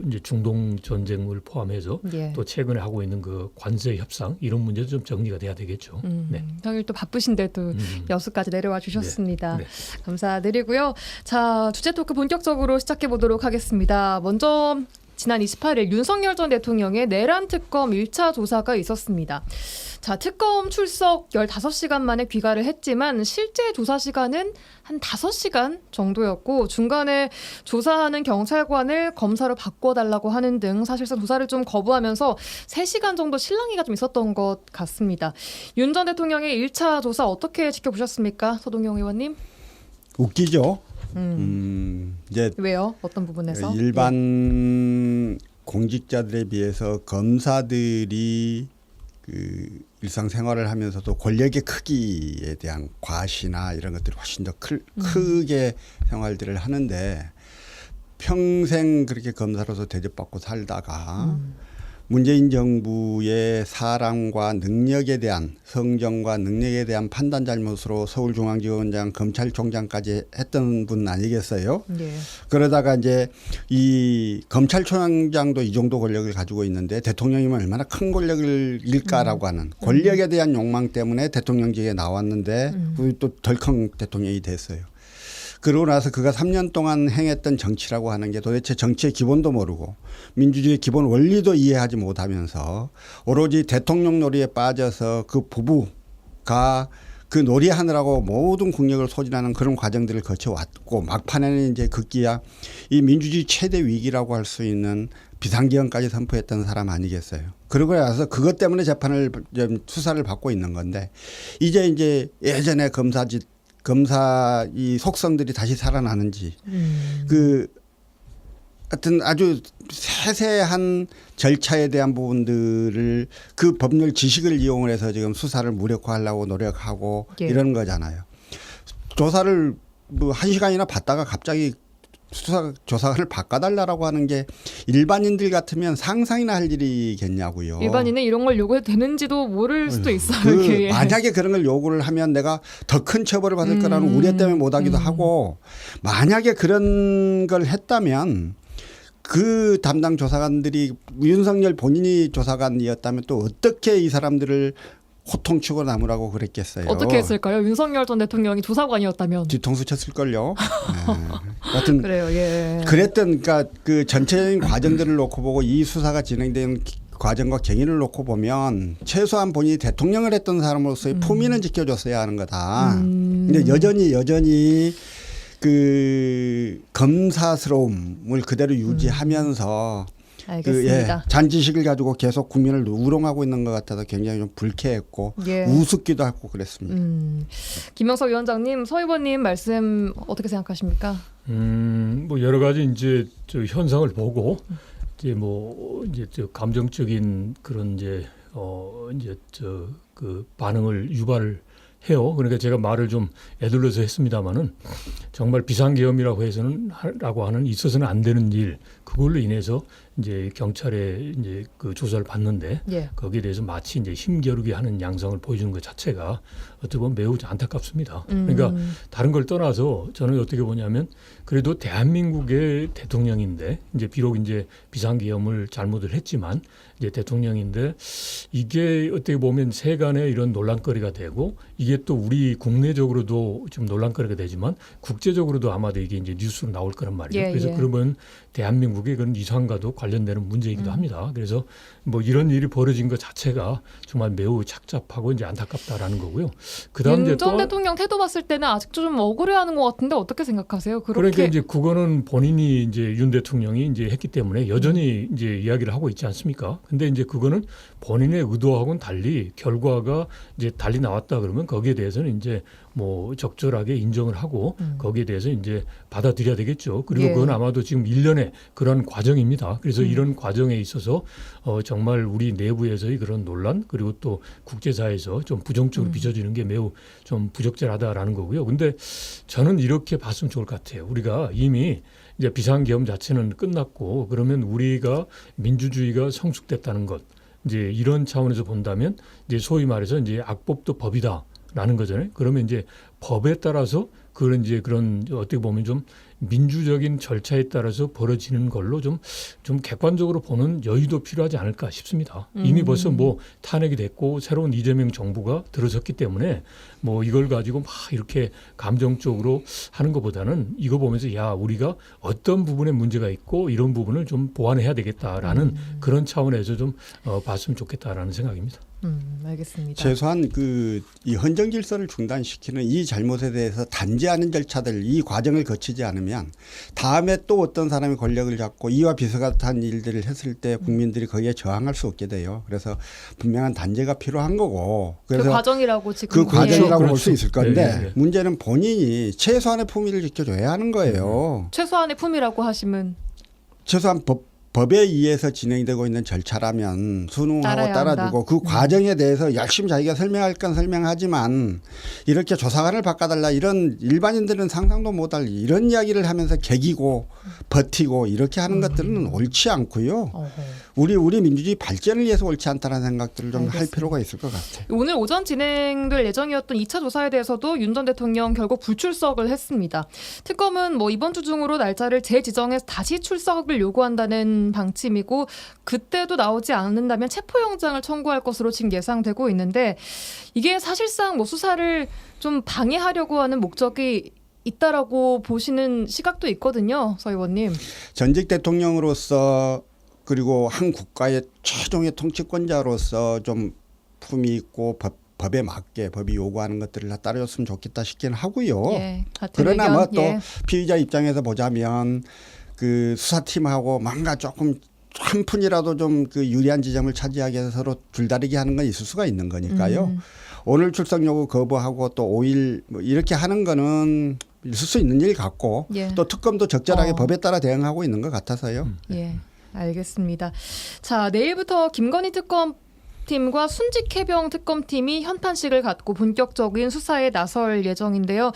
Speaker 11: 이제 중동 전쟁을 포함해서 또 최근에 하고 있는 그 관세 협상 이런 문제도 좀 정리가 돼야 되겠죠. 네.
Speaker 1: 평일 또 바쁘신데 또 여수까지 내려와 주셨습니다.
Speaker 11: 네.
Speaker 1: 감사드리고요. 자, 주제 토크 본격적으로 시작해 보도록 하겠습니다. 먼저 지난 28일 윤석열 전 대통령의 내란 특검 1차 조사가 있었습니다. 자, 특검 출석 15시간 만에 귀가를 했지만 실제 조사 시간은 한 5시간 정도였고 중간에 조사하는 경찰관을 검사로 바꿔달라고 하는 등 사실상 조사를 좀 거부하면서 3시간 정도 실랑이가 좀 있었던 것 같습니다. 윤 전 대통령의 1차 조사 어떻게 지켜보셨습니까? 서동용 의원님?
Speaker 10: 웃기죠. 이제
Speaker 1: 왜요? 어떤 부분에서?
Speaker 10: 일반 공직자들에 비해서 검사들이 그 일상생활을 하면서도 권력의 크기에 대한 과시나 이런 것들이 훨씬 더 크게 생활들을 하는데 평생 그렇게 검사로서 대접받고 살다가 문재인 정부의 사람과 능력에 대한 성정과 능력에 대한 판단 잘못으로 서울중앙지검장 검찰총장까지 했던 분 아니겠어요? 네. 그러다가 이제 이 검찰총장도 이 정도 권력을 가지고 있는데 대통령이면 얼마나 큰 권력일까라고 하는 권력에 대한 욕망 때문에 대통령직에 나왔는데 또 덜컹 대통령이 됐어요. 그러고 나서 그가 3년 동안 행했던 정치라고 하는 게 도대체 정치의 기본도 모르고 민주주의의 기본 원리도 이해하지 못하면서 오로지 대통령 놀이에 빠져서 그 부부가 그 놀이하느라고 모든 국력을 소진하는 그런 과정들을 거쳐왔고 막판에는 이제 급기야 이 민주주의 최대 위기라고 할 수 있는 비상기간까지 선포했던 사람 아니겠어요. 그러고 나서 그것 때문에 재판을 좀 수사를 받고 있는 건데 이제 예전에 검사 이 속성들이 다시 살아나는지 그 하여튼 아주 세세한 절차에 대한 부분들을 그 법률 지식을 이용을 해서 지금 수사를 무력화하려고 노력하고
Speaker 1: 예.
Speaker 10: 이런 거잖아요. 조사를 뭐 1시간이나 받다가 갑자기 조사관을 바꿔달라고 하는 게 일반인들 같으면 상상이나 할 일이겠냐고요.
Speaker 1: 일반인은 이런 걸 요구해도 되는지도 모를 수도 있어요. 이게.
Speaker 10: 만약에 그런 걸 요구를 하면 내가 더 큰 처벌을 받을 거라는 우려 때문에 못하기도 하고 만약에 그런 걸 했다면 그 담당 조사관들이 윤석열 본인이 조사관이었다면 또 어떻게 이 사람들을 호통치고 나무라고 그랬겠어요.
Speaker 1: 어떻게 했을까요? 윤석열 전 대통령이 조사관이었다면.
Speaker 10: 뒤통수 쳤을걸요. 네. 하여튼
Speaker 1: 그래요. 예.
Speaker 10: 그랬던 그러니까 그 전체적인 과정들을 놓고 보고 이 수사가 진행된 과정과 경위를 놓고 보면 최소한 본인이 대통령을 했던 사람으로서의 품위는 지켜줬어야 하는 거다. 근데 여전히 그 검사스러움을 그대로 유지하면서
Speaker 1: 알겠습니다.
Speaker 10: 잔지식을 가지고 계속 국민을 우롱하고 있는 것 같아서 굉장히 좀 불쾌했고
Speaker 1: 예.
Speaker 10: 우습기도 하고 그랬습니다.
Speaker 1: 김영석 위원장님, 서 의원님 말씀 어떻게 생각하십니까?
Speaker 11: 뭐 여러 가지 이제 저 현상을 보고 이제 저 감정적인 그런 이제 저 그 반응을 유발을 해요. 그러니까 제가 말을 좀 애둘러서 했습니다마는 정말 비상계엄이라고 하는 있어서는 안 되는 일 그걸로 인해서 이제 경찰에 이제 그 조사를 받는데
Speaker 1: 예.
Speaker 11: 거기에 대해서 마치 이제 힘겨루게 하는 양상을 보여주는 것 자체가 어떻게 보면 매우 안타깝습니다. 그러니까 다른 걸 떠나서 저는 어떻게 보냐면 그래도 대한민국의 대통령인데 이제 비록 이제 비상계엄을 잘못을 했지만 이제 대통령인데 이게 어떻게 보면 세간의 이런 논란거리가 되고 이게 또 우리 국내적으로도 좀 논란거리가 되지만 국제적으로도 아마도 이게 이제 뉴스로 나올 거란 말이에요.
Speaker 1: 예,
Speaker 11: 그래서
Speaker 1: 예.
Speaker 11: 그러면 대한민국의 그런 이상과도 관련되는 문제이기도 합니다. 그래서 뭐 이런 일이 벌어진 것 자체가 정말 매우 착잡하고 이제 안타깝다라는 거고요. 그다음
Speaker 1: 윤 전 대통령 태도 봤을 때는 아직도 좀 억울해하는 것 같은데 어떻게 생각하세요?
Speaker 11: 그러니까 이제 그거는 본인이 이제 윤 대통령이 이제 했기 때문에 여전히 이제 이야기를 하고 있지 않습니까? 근데 이제 그거는 본인의 의도하고는 달리 결과가 이제 달리 나왔다 그러면 거기에 대해서는 이제 뭐 적절하게 인정을 하고 거기에 대해서 이제 받아들여야 되겠죠. 그리고
Speaker 1: 예.
Speaker 11: 그건 아마도 지금 일련의 그런 과정입니다. 그래서 이런 과정에 있어서 정말 우리 내부에서의 그런 논란 그리고 또 국제사회에서 좀 부정적으로 비춰지는 게 매우 좀 부적절하다라는 거고요. 근데 저는 이렇게 봤으면 좋을 것 같아요. 우리가 이미 이제 비상계엄 자체는 끝났고 그러면 우리가 민주주의가 성숙됐다는 것 이제 이런 차원에서 본다면 이제 소위 말해서 이제 악법도 법이다라는 거잖아요. 그러면 이제 법에 따라서 그런 이제 그런 어떻게 보면 좀 민주적인 절차에 따라서 벌어지는 걸로 좀 객관적으로 보는 여유도 필요하지 않을까 싶습니다. 이미 벌써 뭐 탄핵이 됐고 새로운 이재명 정부가 들어섰기 때문에 뭐 이걸 가지고 막 이렇게 감정적으로 하는 것보다는 이거 보면서 야 우리가 어떤 부분에 문제가 있고 이런 부분을 좀 보완해야 되겠다라는 그런 차원에서 좀 봤으면 좋겠다라는 생각입니다.
Speaker 1: 알겠습니다.
Speaker 10: 최소한 이 헌정 질서를 중단시키는 이 잘못에 대해서 단죄하는 절차들 이 과정을 거치지 않으면 다음에 또 어떤 사람이 권력을 잡고 이와 비슷한 일들을 했을 때 국민들이 거기에 저항할 수 없게 돼요. 그래서 분명한 단죄가 필요한 거고
Speaker 1: 그
Speaker 10: 그래서
Speaker 1: 과정이라고 지금
Speaker 10: 그 과정이라고
Speaker 11: 그렇죠.
Speaker 10: 볼 수 있을 건데
Speaker 11: 네.
Speaker 10: 문제는 본인이 최소한의 품위를 지켜줘야 하는 거예요.
Speaker 1: 최소한의 품이라고 하시면
Speaker 10: 최소한 법에 의해서 진행되고 있는 절차라면 순응하고
Speaker 1: 따라야
Speaker 10: 따라주고
Speaker 1: 한다.
Speaker 10: 그 과정에 대해서 열심히 자기가 설명할 건 설명하지만 이렇게 조사관을 바꿔달라 이런 일반인들은 상상도 못할 이런 이야기를 하면서 개기고 버티고 이렇게 하는 것들은 옳지 않고요. 우리 민주주의 발전을 위해서 옳지 않다는 생각들을 좀 할 필요가 있을 것 같아요.
Speaker 1: 오늘 오전 진행될 예정이었던 2차 조사에 대해서도 윤 전 대통령 결국 불출석을 했습니다. 특검은 뭐 이번 주 중으로 날짜를 재지정해서 다시 출석을 요구한다는 방침이고 그때도 나오지 않는다면 체포영장을 청구할 것으로 지금 예상되고 있는데 이게 사실상 뭐 수사를 좀 방해하려고 하는 목적이 있다라고 보시는 시각도 있거든요, 서 의원님. 전직
Speaker 10: 대통령으로서 그리고 한 국가의 최종의 통치권자로서 좀 품위 있고 법에 맞게 법이 요구하는 것들을 다 따라줬으면 좋겠다 싶긴 하고요.
Speaker 1: 예,
Speaker 10: 그러나 뭐 또
Speaker 1: 예.
Speaker 10: 피의자 입장에서 보자면 그 수사팀하고 뭔가 조금 한 푼이라도 좀 그 유리한 지점을 차지하기 위해서 서로 줄다리기 하는 건 있을 수가 있는 거니까요. 오늘 출석 요구 거부하고 또 5일 뭐 이렇게 하는 거는 있을 수 있는 일 같고
Speaker 1: 예.
Speaker 10: 또 특검도 적절하게 법에 따라 대응하고 있는 것 같아서요.
Speaker 1: 예, 알겠습니다. 자, 내일부터 김건희 특검팀과 순직해병 특검팀이 현판식을 갖고 본격적인 수사에 나설 예정인데요.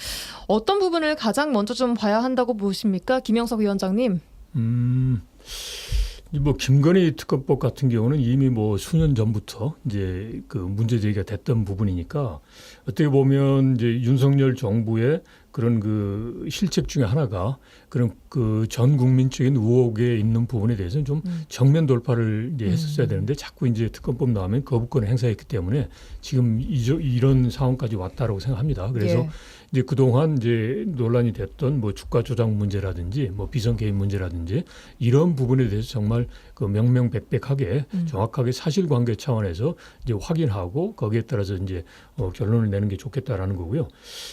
Speaker 1: 어떤 부분을 가장 먼저 좀 봐야 한다고 보십니까, 김영석 위원장님?
Speaker 11: 뭐 김건희 특검법 같은 경우는 이미 뭐 수년 전부터 이제 그 문제 제기가 됐던 부분이니까 어떻게 보면 이제 윤석열 정부의 그런 그 실책 중에 하나가 그런 그 전 국민적인 의혹에 있는 부분에 대해서는 좀 정면 돌파를 이제 했었어야 되는데 자꾸 이제 특검법 나오면 거부권을 행사했기 때문에 지금 이런 상황까지 왔다라고 생각합니다. 그래서
Speaker 1: 예.
Speaker 11: 이제 그동안 이제 논란이 됐던 뭐 주가 조작 문제라든지 뭐 비선 개입 문제라든지 이런 부분에 대해서 정말 그 명명백백하게 정확하게 사실관계 차원에서 이제 확인하고 거기에 따라서 이제 결론을 내는 게 좋겠다라는 거고요.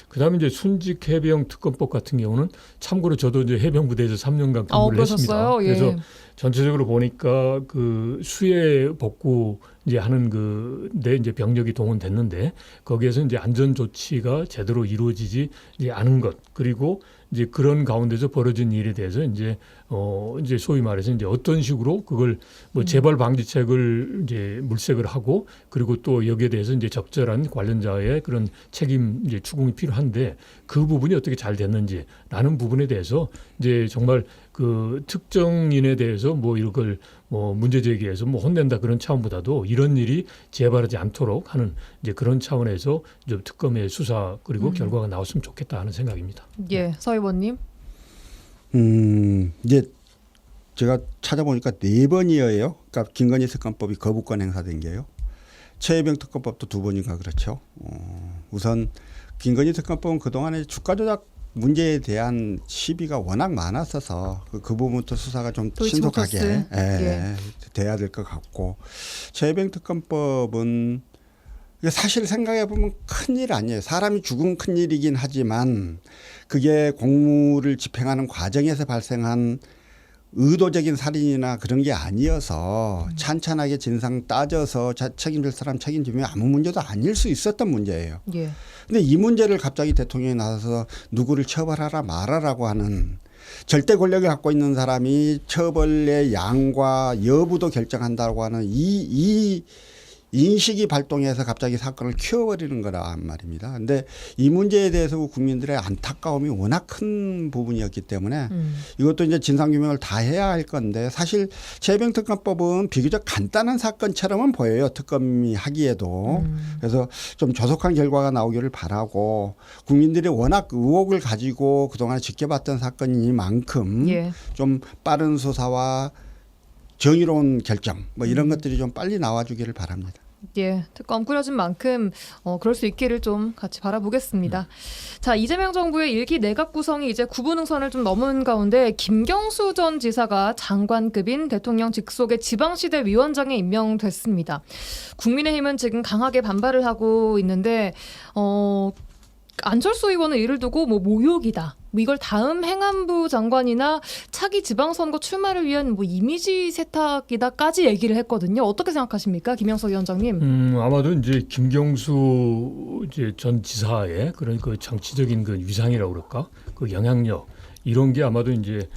Speaker 11: 그다음에 이제 순직 해병 특검법 같은 경우는 참고로 저도 이제 해병 부대에서 3년간 근무를 했습니다.
Speaker 1: 예.
Speaker 11: 그래서 전체적으로 보니까 그 수해 복구 이제 하는 그데 이제 병력이 동원됐는데 거기에서 이제 안전 조치가 제대로 이루어지지 이제 않은 것 그리고 이제 그런 가운데서 벌어진 일에 대해서 이제 소위 말해서 이제 어떤 식으로 그걸 뭐 재발 방지책을 이제 물색을 하고 그리고 또 여기에 대해서 이제 적절한 관련자의 그런 책임 이제 추궁이 필요한데 그 부분이 어떻게 잘 됐는지라는 부분에 대해서 이제 정말 그 특정인에 대해서 뭐 이걸 뭐 문제 제기해서 뭐 혼낸다 그런 차원보다도 이런 일이 재발하지 않도록 하는 이제 그런 차원에서 좀 특검의 수사 그리고 결과가 나왔으면 좋겠다 하는 생각입니다.
Speaker 1: 예, 서 의원님.
Speaker 10: 이제 제가 찾아보니까 4번이에요. 그러니까 김건희 특검법이 거부권 행사된 게요. 최혜병 특검법도 2번인가 그렇죠. 우선 김건희 특검법은 그동안에 주가 조작 문제에 대한 시비가 워낙 많았어서 그 부분부터 수사가 좀 신속하게 돼야 될 것 같고 최혜병 특검법은 사실 생각해 보면 큰일 아니에요. 사람이 죽은 큰일이긴 하지만 그게 공무를 집행하는 과정에서 발생한 의도적인 살인이나 그런 게 아니어서 찬찬하게 진상 따져서 책임질 사람 책임지면 아무 문제도 아닐 수 있었던 문제예요.
Speaker 1: 예.
Speaker 10: 근데 이 문제를 갑자기 대통령이 나서서 누구를 처벌하라 말하라고 하는 절대 권력을 갖고 있는 사람이 처벌의 양과 여부도 결정한다고 하는 이 인식이 발동해서 갑자기 사건을 키워버리는 거란 말입니다. 그런데 이 문제에 대해서 국민들의 안타까움이 워낙 큰 부분이었기 때문에 이것도 이제 진상규명을 다 해야 할 건데 사실 최혜병 특검법은 비교적 간단한 사건처럼은 보여요. 특검이 하기에도. 그래서 좀 조속한 결과가 나오기를 바라고 국민들이 워낙 의혹을 가지고 그동안 지켜봤던 사건이니만큼 좀 빠른 수사와 정의로운 결정 뭐 이런 것들이 좀 빨리 나와주기를 바랍니다.
Speaker 1: 예, 특검 꾸려진 만큼 그럴 수 있기를 좀 같이 바라보겠습니다. 자, 이재명 정부의 1기 내각 구성이 이제 9분 응선을 좀 넘은 가운데 김경수 전 지사가 장관급인 대통령 직속의 지방시대 위원장에 임명됐습니다. 국민의힘은 지금 강하게 반발을 하고 있는데 안철수 의원은 이를 두고 뭐 모욕이다. 뭐 이걸 다음 행안부 장관이나 차기 지방선거 출마를 위한 뭐 이미지 세탁이다까지 얘기를 했거든요. 어떻게 생각하십니까, 김영석 위원장님?
Speaker 11: 아마도 이제 김경수 이제 전 지사의 그런 그 정치적인 그 위상이라고 그럴까, 그 영향력 이런 게 아마도 이제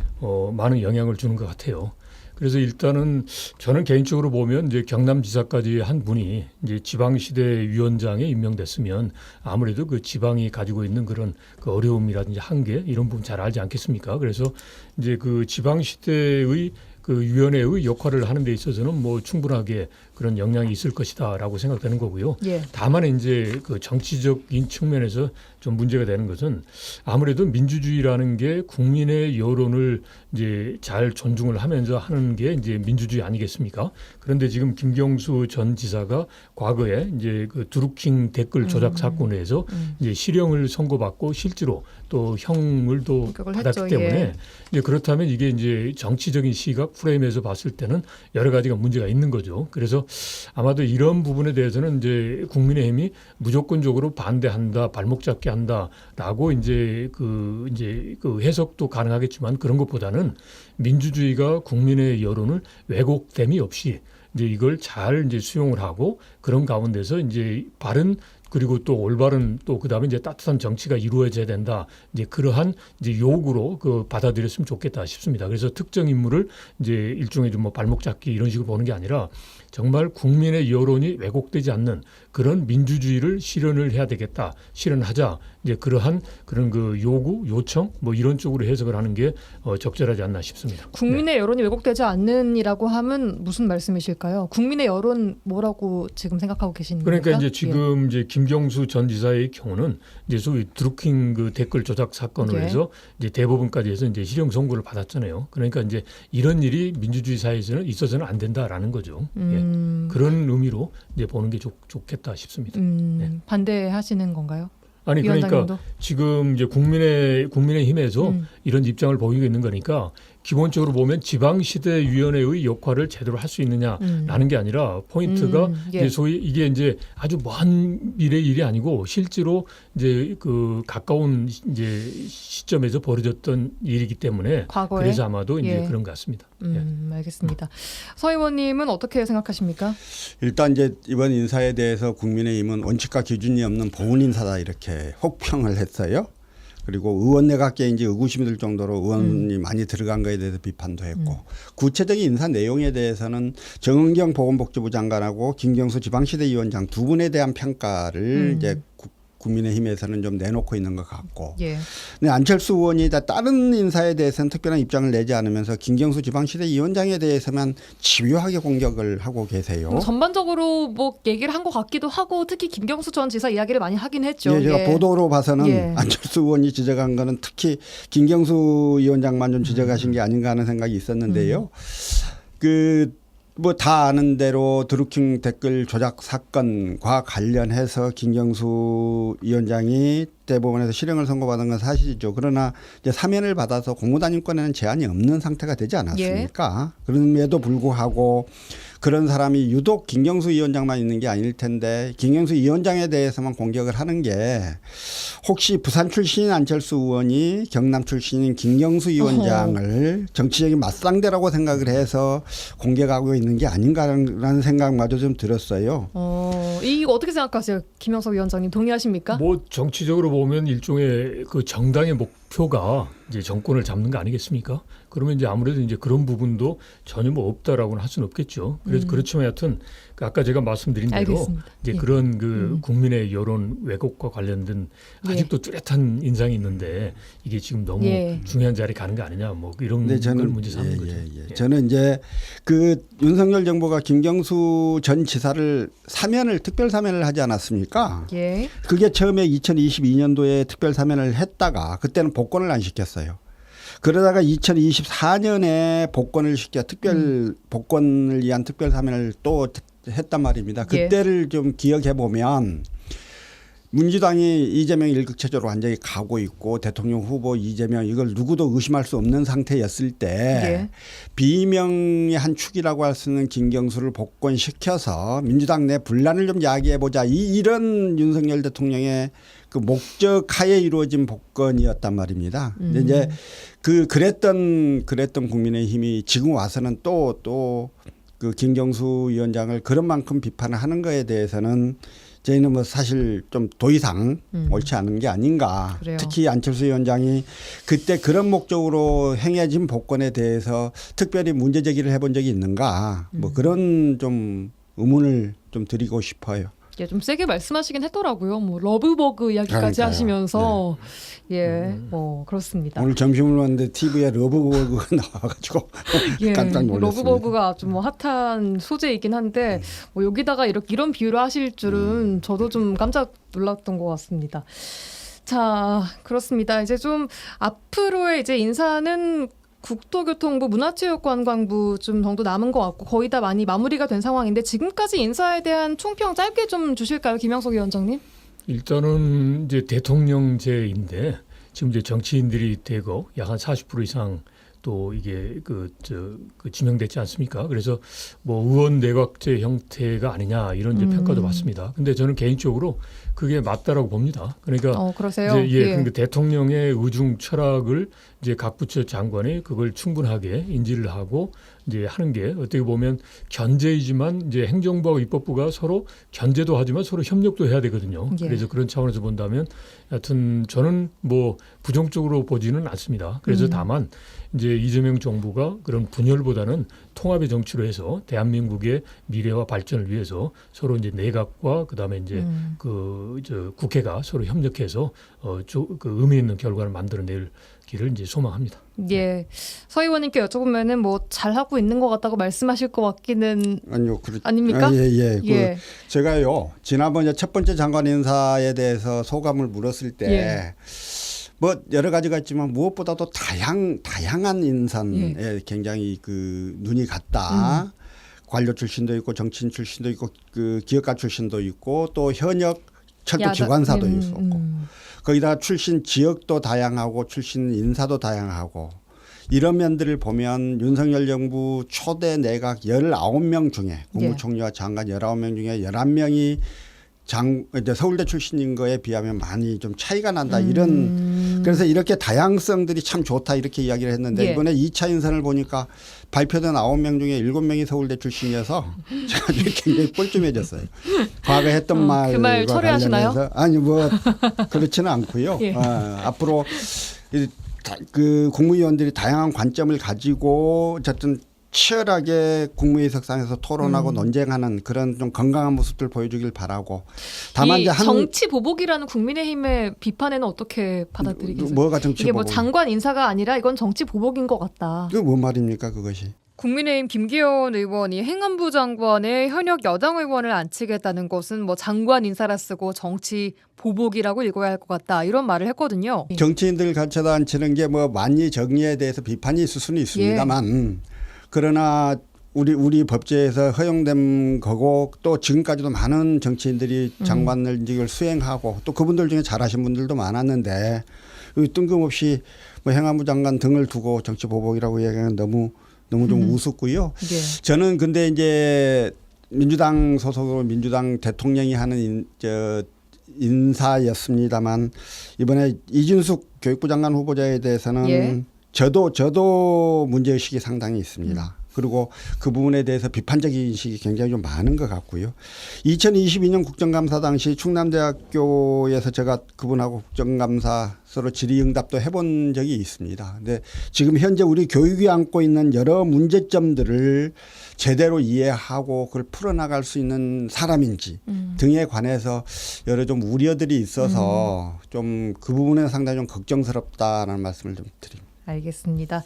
Speaker 11: 많은 영향을 주는 것 같아요. 그래서 일단은 저는 개인적으로 보면 이제 경남지사까지 한 분이 이제 지방시대 위원장에 임명됐으면 아무래도 그 지방이 가지고 있는 그런 그 어려움이라든지 한계 이런 부분 잘 알지 않겠습니까? 그래서 이제 그 지방시대의 그 위원회의 역할을 하는 데 있어서는 뭐 충분하게 그런 영향이 있을 것이다라고 생각되는 거고요.
Speaker 1: 예.
Speaker 11: 다만 이제 그 정치적인 측면에서 좀 문제가 되는 것은 아무래도 민주주의라는 게 국민의 여론을 이제 잘 존중을 하면서 하는 게 이제 민주주의 아니겠습니까? 그런데 지금 김경수 전 지사가 과거에 이제 그 드루킹 댓글 조작 사건에서 이제 실형을 선고받고 실제로 또 형을 또 받았기
Speaker 1: 했죠.
Speaker 11: 때문에 이제 그렇다면 이게 이제 정치적인 시각 프레임에서 봤을 때는 여러 가지가 문제가 있는 거죠. 그래서 아마도 이런 부분에 대해서는 이제 국민의힘이 무조건적으로 반대한다, 발목 잡기 한다라고 이제 그 해석도 가능하겠지만 그런 것보다는 민주주의가 국민의 여론을 왜곡됨이 없이 이제 이걸 잘 이제 수용을 하고 그런 가운데서 이제 바른 그리고 또 올바른 또 그다음에 이제 따뜻한 정치가 이루어져야 된다. 이제 그러한 이제 요구로 그 받아들였으면 좋겠다 싶습니다. 그래서 특정 인물을 이제 일종의 좀 뭐 발목 잡기 이런 식으로 보는 게 아니라 정말 국민의 여론이 왜곡되지 않는 그런 민주주의를 실현을 해야 되겠다. 실현하자. 이제 그러한 그런 그 요구, 요청 뭐 이런 쪽으로 해석을 하는 게 적절하지 않나 싶습니다.
Speaker 1: 국민의 여론이 왜곡되지 않는이라고 하면 무슨 말씀이실까요? 국민의 여론 뭐라고 지금 생각하고 계시는 겁니까?
Speaker 11: 그러니까 이제 지금 이제 김경수 전 지사의 경우는 이제 소위 드루킹 그 댓글 조작 사건으로 해서 이제 대법원까지 해서 이제 실형 선고를 받았잖아요. 그러니까 이제 이런 일이 민주주의 사회에서는 있어서는 안 된다라는 거죠. 그런 의미로 이제 보는 게 좋겠다 싶습니다.
Speaker 1: 반대하시는 건가요?
Speaker 11: 아니 그러니까
Speaker 1: 위원장님도? 지금
Speaker 11: 이제 국민의힘에서 이런 입장을 보이고 있는 거니까 기본적으로 보면 지방시대위원회의 역할을 제대로 할 수 있느냐라는 게 아니라 포인트가 이제 소위 이게 이제 아주 먼 미래의 일이 아니고 실제로 이제 그 가까운 이제 시점에서 벌어졌던 일이기 때문에
Speaker 1: 과거에?
Speaker 11: 그래서 아마도 이제 그런 것 같습니다.
Speaker 1: 알겠습니다. 서 의원님은 어떻게 생각하십니까?
Speaker 10: 일단 이제 이번 인사에 대해서 국민의힘은 원칙과 기준이 없는 보훈 인사다 이렇게 혹평을 했어요. 그리고 의원 내각계 이제 의구심이 들 정도로 의원이 많이 들어간 거에 대해서 비판도 했고 구체적인 인사 내용에 대해서는 정은경 보건복지부 장관하고 김경수 지방시대위원장 두 분에 대한 평가를 이제 국민의힘에서는 좀 내놓고 있는 것 같고, 근데 안철수 의원이 다른 인사에 대해서는 특별한 입장을 내지 않으면서 김경수 지방시대위원장에 대해서만 집요하게 공격을 하고 계세요.
Speaker 1: 전반적으로 뭐 얘기를 한 것 같기도 하고 특히 김경수 전 지사 이야기를 많이 하긴 했죠.
Speaker 10: 제가 보도로 봐서는 안철수 의원이 지적한 거는 특히 김경수 위원장만 좀 지적하신 게 아닌가 하는 생각이 있었는데요. 뭐 다 아는 대로 드루킹 댓글 조작 사건과 관련해서 김경수 위원장이 대법원에서 실형을 선고받은 건 사실이죠. 그러나 이제 사면을 받아서 공무단임권에는 제한이 없는 상태가 되지 않았습니까? 그럼에도 불구하고 그런 사람이 유독 김경수 위원장만 있는 게 아닐 텐데 김경수 위원장에 대해서만 공격을 하는 게 혹시 부산 출신인 안철수 의원이 경남 출신인 김경수 위원장을 정치적인 맞상대라고 생각을 해서 공격하고 있는 게 아닌가라는 생각마저 좀 들었어요.
Speaker 1: 이거 어떻게 생각하세요? 김영석 위원장님 동의하십니까?
Speaker 11: 뭐 정치적으로 보면 일종의 그 정당의 목표가 이제 정권을 잡는 거 아니겠습니까? 그러면 이제 아무래도 이제 그런 부분도 전혀 뭐 없다라고는 할 수는 없겠죠. 그래서 그렇지만 하여튼 아까 제가 말씀드린 대로
Speaker 1: 알겠습니다.
Speaker 11: 이제 그런 그 국민의 여론 왜곡과 관련된 아직도 뚜렷한 인상이 있는데 이게 지금 너무 중요한 자리에 가는 거 아니냐 뭐 이런 걸 문제 삼는 거죠.
Speaker 10: 저는 이제 그 윤석열 정부가 김경수 전 지사를 특별 사면을 하지 않았습니까? 그게 처음에 2022년도에 특별 사면을 했다가 그때는 복권을 안 시켰어요. 그러다가 2024년에 복권을 시켜 복권을 위한 특별 사면을 또 했단 말입니다. 그때를 좀 기억해 보면 민주당이 이재명 일극체제로 완전히 가고 있고 대통령 후보 이재명 이걸 누구도 의심할 수 없는 상태였을 때 비명의 한 축이라고 할 수 있는 김경수를 복권시켜서 민주당 내 분란을 좀 야기해 보자 이런 윤석열 대통령의 그 목적 하에 이루어진 복권이었단 말입니다. 근데 이제 그랬던 국민의힘이 지금 와서는 또 그 김경수 위원장을 그런 만큼 비판을 하는 거에 대해서는 저희는 뭐 사실 좀 더 이상 옳지 않은 게 아닌가.
Speaker 1: 그래요.
Speaker 10: 특히 안철수 위원장이 그때 그런 목적으로 행해진 복권에 대해서 특별히 문제 제기를 해본 적이 있는가. 뭐 그런 좀 의문을 좀 드리고 싶어요.
Speaker 1: 좀 세게 말씀하시긴 했더라고요. 뭐 러브버그 이야기까지 하시면서 그렇습니다.
Speaker 10: 오늘 점심을 먹는데 TV에 러브버그가 나와가지고 깜짝 놀랐습니다.
Speaker 1: 러브버그가 좀 뭐 핫한 소재이긴 한데 뭐 여기다가 이런 비유를 하실 줄은 저도 좀 깜짝 놀랐던 것 같습니다. 자, 그렇습니다. 이제 좀 앞으로의 이제 인사는 국토교통부, 문화체육관광부 좀 정도 남은 것 같고 거의 다 많이 마무리가 된 상황인데 지금까지 인사에 대한 총평 짧게 좀 주실까요, 김영석 위원장님?
Speaker 11: 일단은 이제 대통령제인데 지금 이제 정치인들이 되고 약 한 40% 이상 또 이게 그 지명됐지 않습니까? 그래서 뭐 의원 내각제 형태가 아니냐 이런 이제 평가도 받습니다. 근데 저는 개인적으로 그게 맞다라고 봅니다. 그러니까
Speaker 1: 그러세요?
Speaker 11: 이제 그러니까 대통령의 의중 철학을 이제 각 부처 장관이 그걸 충분하게 인지를 하고 이제 하는 게 어떻게 보면 견제이지만 이제 행정부하고 입법부가 서로 견제도 하지만 서로 협력도 해야 되거든요.
Speaker 1: 예.
Speaker 11: 그래서 그런 차원에서 본다면 하여튼 저는 뭐 부정적으로 보지는 않습니다. 그래서 다만 이제 이재명 정부가 그런 분열보다는 통합의 정치로 해서 대한민국의 미래와 발전을 위해서 서로 이제 내각과 그다음에 이제 국회가 서로 협력해서 그 의미 있는 결과를 만들어낼 길을 이제 소망합니다.
Speaker 1: 예, 서 의원님께 여쭤보면은 뭐 잘하고 있는 것 같다고 말씀하실 것 같기는
Speaker 10: 아니요,
Speaker 1: 아닙니까?
Speaker 10: 예. 제가요 지난번 첫 번째 장관 인사에 대해서 소감을 물었을 때 뭐 여러 가지가 있지만 무엇보다도 다양한 인선에 굉장히 그 눈이 갔다. 관료 출신도 있고 정치인 출신도 있고 그 기업가 출신도 있고 또 현역 철도 기관사도 있었고 거기다 출신 지역도 다양하고 출신 인사도 다양하고 이런 면들을 보면 윤석열 정부 초대 내각 19명 중에 국무총리와 장관 19명 중에 11명이 이제 서울대 출신인 거에 비하면 많이 좀 차이가 난다. 그래서 이렇게 다양성들이 참 좋다 이렇게 이야기를 했는데 이번에 2차 인선을 보니까 발표된 9명 중에 7명이 서울대 출신이어서 제가 굉장히 꼴끔해졌어요. 과거에 했던 말과
Speaker 1: 그 말 철회하시나요?
Speaker 10: 아니 뭐 그렇지는 않고요. 앞으로 그 국무위원들이 다양한 관점을 가지고 어쨌든 치열하게 국무회의 석상에서 토론하고 논쟁하는 그런 좀 건강한 모습들 보여주길 바라고. 다만
Speaker 1: 이
Speaker 10: 이제
Speaker 1: 정치 보복이라는 국민의힘의 비판에는 어떻게 받아들이겠어요?
Speaker 10: 뭐가 정치
Speaker 1: 이게
Speaker 10: 보복?
Speaker 1: 뭐 장관 인사가 아니라 이건 정치 보복인 것 같다.
Speaker 10: 그게 뭔 말입니까 그것이?
Speaker 1: 국민의힘 김기현 의원이 행안부 장관의 현역 여당 의원을 앉히겠다는 것은 뭐 장관 인사라 쓰고 정치 보복이라고 읽어야 할 것 같다 이런 말을 했거든요.
Speaker 10: 정치인들 갖춰다 앉히는 게 뭐 만리 정의에 대해서 비판이 있을 수는 있습니다만 그러나 우리 법제에서 허용된 거고 또 지금까지도 많은 정치인들이 장관직을 수행하고 또 그분들 중에 잘하신 분들도 많았는데 뜬금없이 뭐 행안부 장관 등을 두고 정치 보복이라고 얘기하는 너무 좀 우습고요. 저는 근데 이제 민주당 소속으로 민주당 대통령이 하는 인사였습니다만 이번에 이준숙 교육부 장관 후보자에 대해서는 저도 문제의식이 상당히 있습니다. 그리고 그 부분에 대해서 비판적인 인식이 굉장히 좀 많은 것 같고요. 2022년 국정감사 당시 충남대학교에서 제가 그분하고 국정감사 서로 질의응답도 해본 적이 있습니다. 근데 지금 현재 우리 교육이 안고 있는 여러 문제점들을 제대로 이해하고 그걸 풀어나갈 수 있는 사람인지 등에 관해서 여러 좀 우려들이 있어서 좀 그 부분에 상당히 좀 걱정스럽다는 말씀을 좀 드립니다.
Speaker 1: 알겠습니다.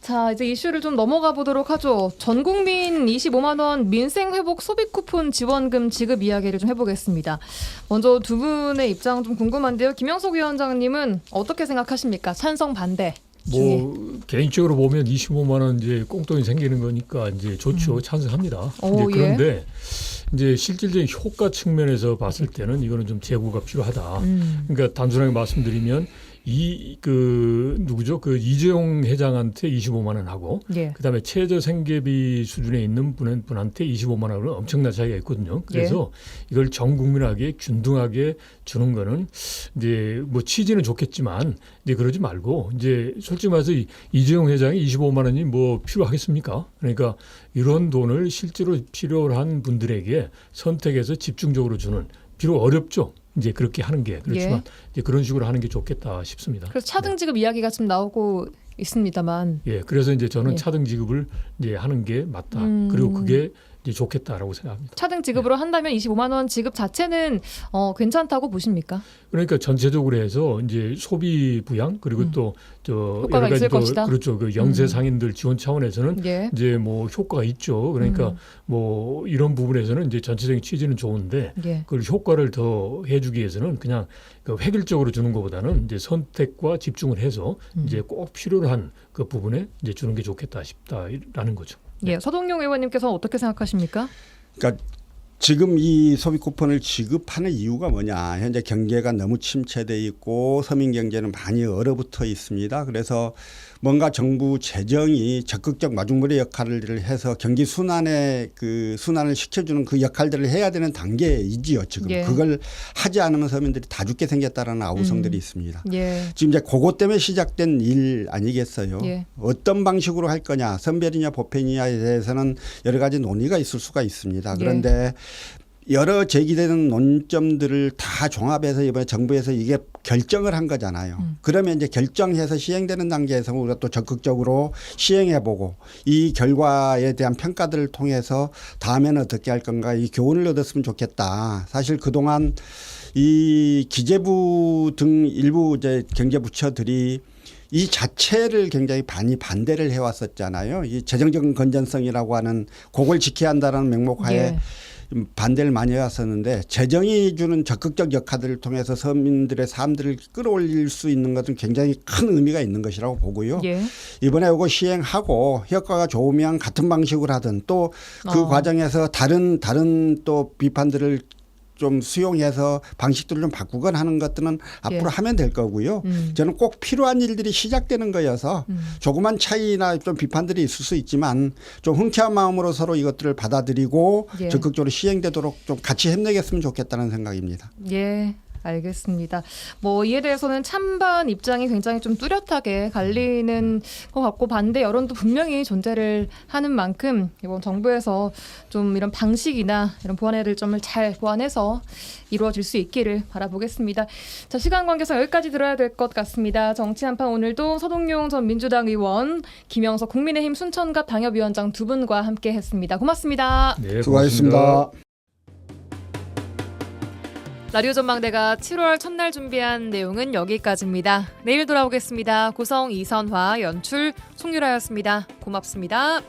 Speaker 1: 자, 이제 이슈를 좀 넘어가 보도록 하죠. 전 국민 25만 원 민생회복 소비 쿠폰 지원금 지급 이야기를 좀 해보겠습니다. 먼저 두 분의 입장 좀 궁금한데요. 김영석 위원장님은 어떻게 생각하십니까? 찬성 반대 중에.
Speaker 11: 뭐 개인적으로 보면 25만 원 이제 꽁돈이 생기는 거니까 이제 좋죠. 찬성합니다. 이제 그런데 이제 실질적인 효과 측면에서 봤을 때는 이거는 좀 재고가 필요하다. 그러니까 단순하게 말씀드리면 누구죠? 그 이재용 회장한테 25만 원 하고 그다음에 최저 생계비 수준에 있는 분한테 25만 원은 엄청난 차이가 있거든요. 그래서 이걸 전 국민에게 균등하게 주는 거는 이제 뭐 취지는 좋겠지만 이제 그러지 말고 이제 솔직히 말해서 이재용 회장이 25만 원이 뭐 필요하겠습니까? 그러니까 이런 돈을 실제로 필요한 분들에게 선택해서 집중적으로 주는 비록 어렵죠. 이제 그렇게 하는 게 그렇지만 이제 그런 식으로 하는 게 좋겠다 싶습니다.
Speaker 1: 그래서 차등 지급 이야기가 좀 나오고 있습니다만.
Speaker 11: 그래서 이제 저는 차등 지급을 이제 하는 게 맞다. 그리고 그게 이제 좋겠다라고 생각합니다.
Speaker 1: 차등 지급으로 한다면 25만 원 지급 자체는 괜찮다고 보십니까?
Speaker 11: 그러니까 전체적으로 해서 이제 소비 부양 그리고 또
Speaker 1: 효과가 있을 것이다.
Speaker 11: 그렇죠. 그 영세 상인들 지원 차원에서는 이제 뭐 효과가 있죠. 그러니까 뭐 이런 부분에서는 이제 전체적인 취지는 좋은데 그걸 효과를 더 해주기 위해서는 그냥 그 획일적으로 주는 것보다는 이제 선택과 집중을 해서 이제 꼭 필요로 한 그 부분에 이제 주는 게 좋겠다 싶다라는 거죠.
Speaker 1: 서동용 의원님께서 어떻게 생각하십니까?
Speaker 10: 그러니까 지금 이 소비 쿠폰을 지급하는 이유가 뭐냐. 현재 경제가 너무 침체돼 있고 서민 경제는 많이 얼어붙어 있습니다. 그래서 뭔가 정부 재정이 적극적 마중물의 역할을 해서 경기 순환에 그 순환을 시켜주는 그 역할들을 해야 되는 단계이지요. 지금
Speaker 1: 예.
Speaker 10: 그걸 하지 않으면 서민들이 다 죽게 생겼다라는 아우성들이 있습니다.
Speaker 1: 예.
Speaker 10: 지금 이제 그것 때문에 시작된 일 아니겠어요.
Speaker 1: 예.
Speaker 10: 어떤 방식으로 할 거냐, 선별이냐 보편이냐에 대해서는 여러 가지 논의가 있을 수가 있습니다. 그런데 여러 제기되는 논점들을 다 종합해서 이번에 정부에서 이게 결정을 한 거잖아요. 그러면 이제 결정해서 시행되는 단계에서 우리가 또 적극적으로 시행해보고 이 결과에 대한 평가들을 통해서 다음에는 어떻게 할 건가 이 교훈을 얻었으면 좋겠다. 사실 그동안 이 기재부 등 일부 이제 경제부처들이 이 자체를 굉장히 많이 반대를 해왔었잖아요. 이 재정적 건전성이라고 하는 그걸 지켜야 한다는 명목하에
Speaker 1: 예.
Speaker 10: 반대를 많이 해왔었는데 재정이 주는 적극적 역할들을 통해서 서민들의 삶들을 끌어올릴 수 있는 것은 굉장히 큰 의미가 있는 것이라고 보고요.
Speaker 1: 예.
Speaker 10: 이번에 이거 시행하고 효과가 좋으면 같은 방식으로 하든 또 그 과정에서 다른 또 비판들을 좀 수용해서 방식들을 좀 바꾸거나 하는 것들은 앞으로 하면 될 거고요. 저는 꼭 필요한 일들이 시작되는 거여서 조그만 차이나 좀 비판들이 있을 수 있지만 좀 흔쾌한 마음으로 서로 이것들을 받아들이고 적극적으로 시행되도록 좀 같이 힘내겠으면 좋겠다는 생각입니다.
Speaker 1: 예. 알겠습니다. 뭐 이에 대해서는 찬반 입장이 굉장히 좀 뚜렷하게 갈리는 것 같고 반대 여론도 분명히 존재를 하는 만큼 이번 정부에서 좀 이런 방식이나 이런 보완해야 될 점을 잘 보완해서 이루어질 수 있기를 바라보겠습니다. 자, 시간 관계상 여기까지 들어야 될 것 같습니다. 정치 한판 오늘도 서동용 전 민주당 의원, 김영석 국민의힘 순천갑 당협위원장 두 분과 함께했습니다. 고맙습니다.
Speaker 11: 네,
Speaker 10: 수고하셨습니다.
Speaker 1: 라디오 전망대가 7월 첫날 준비한 내용은 여기까지입니다. 내일 돌아오겠습니다. 구성 이선화, 연출 송유라였습니다. 고맙습니다.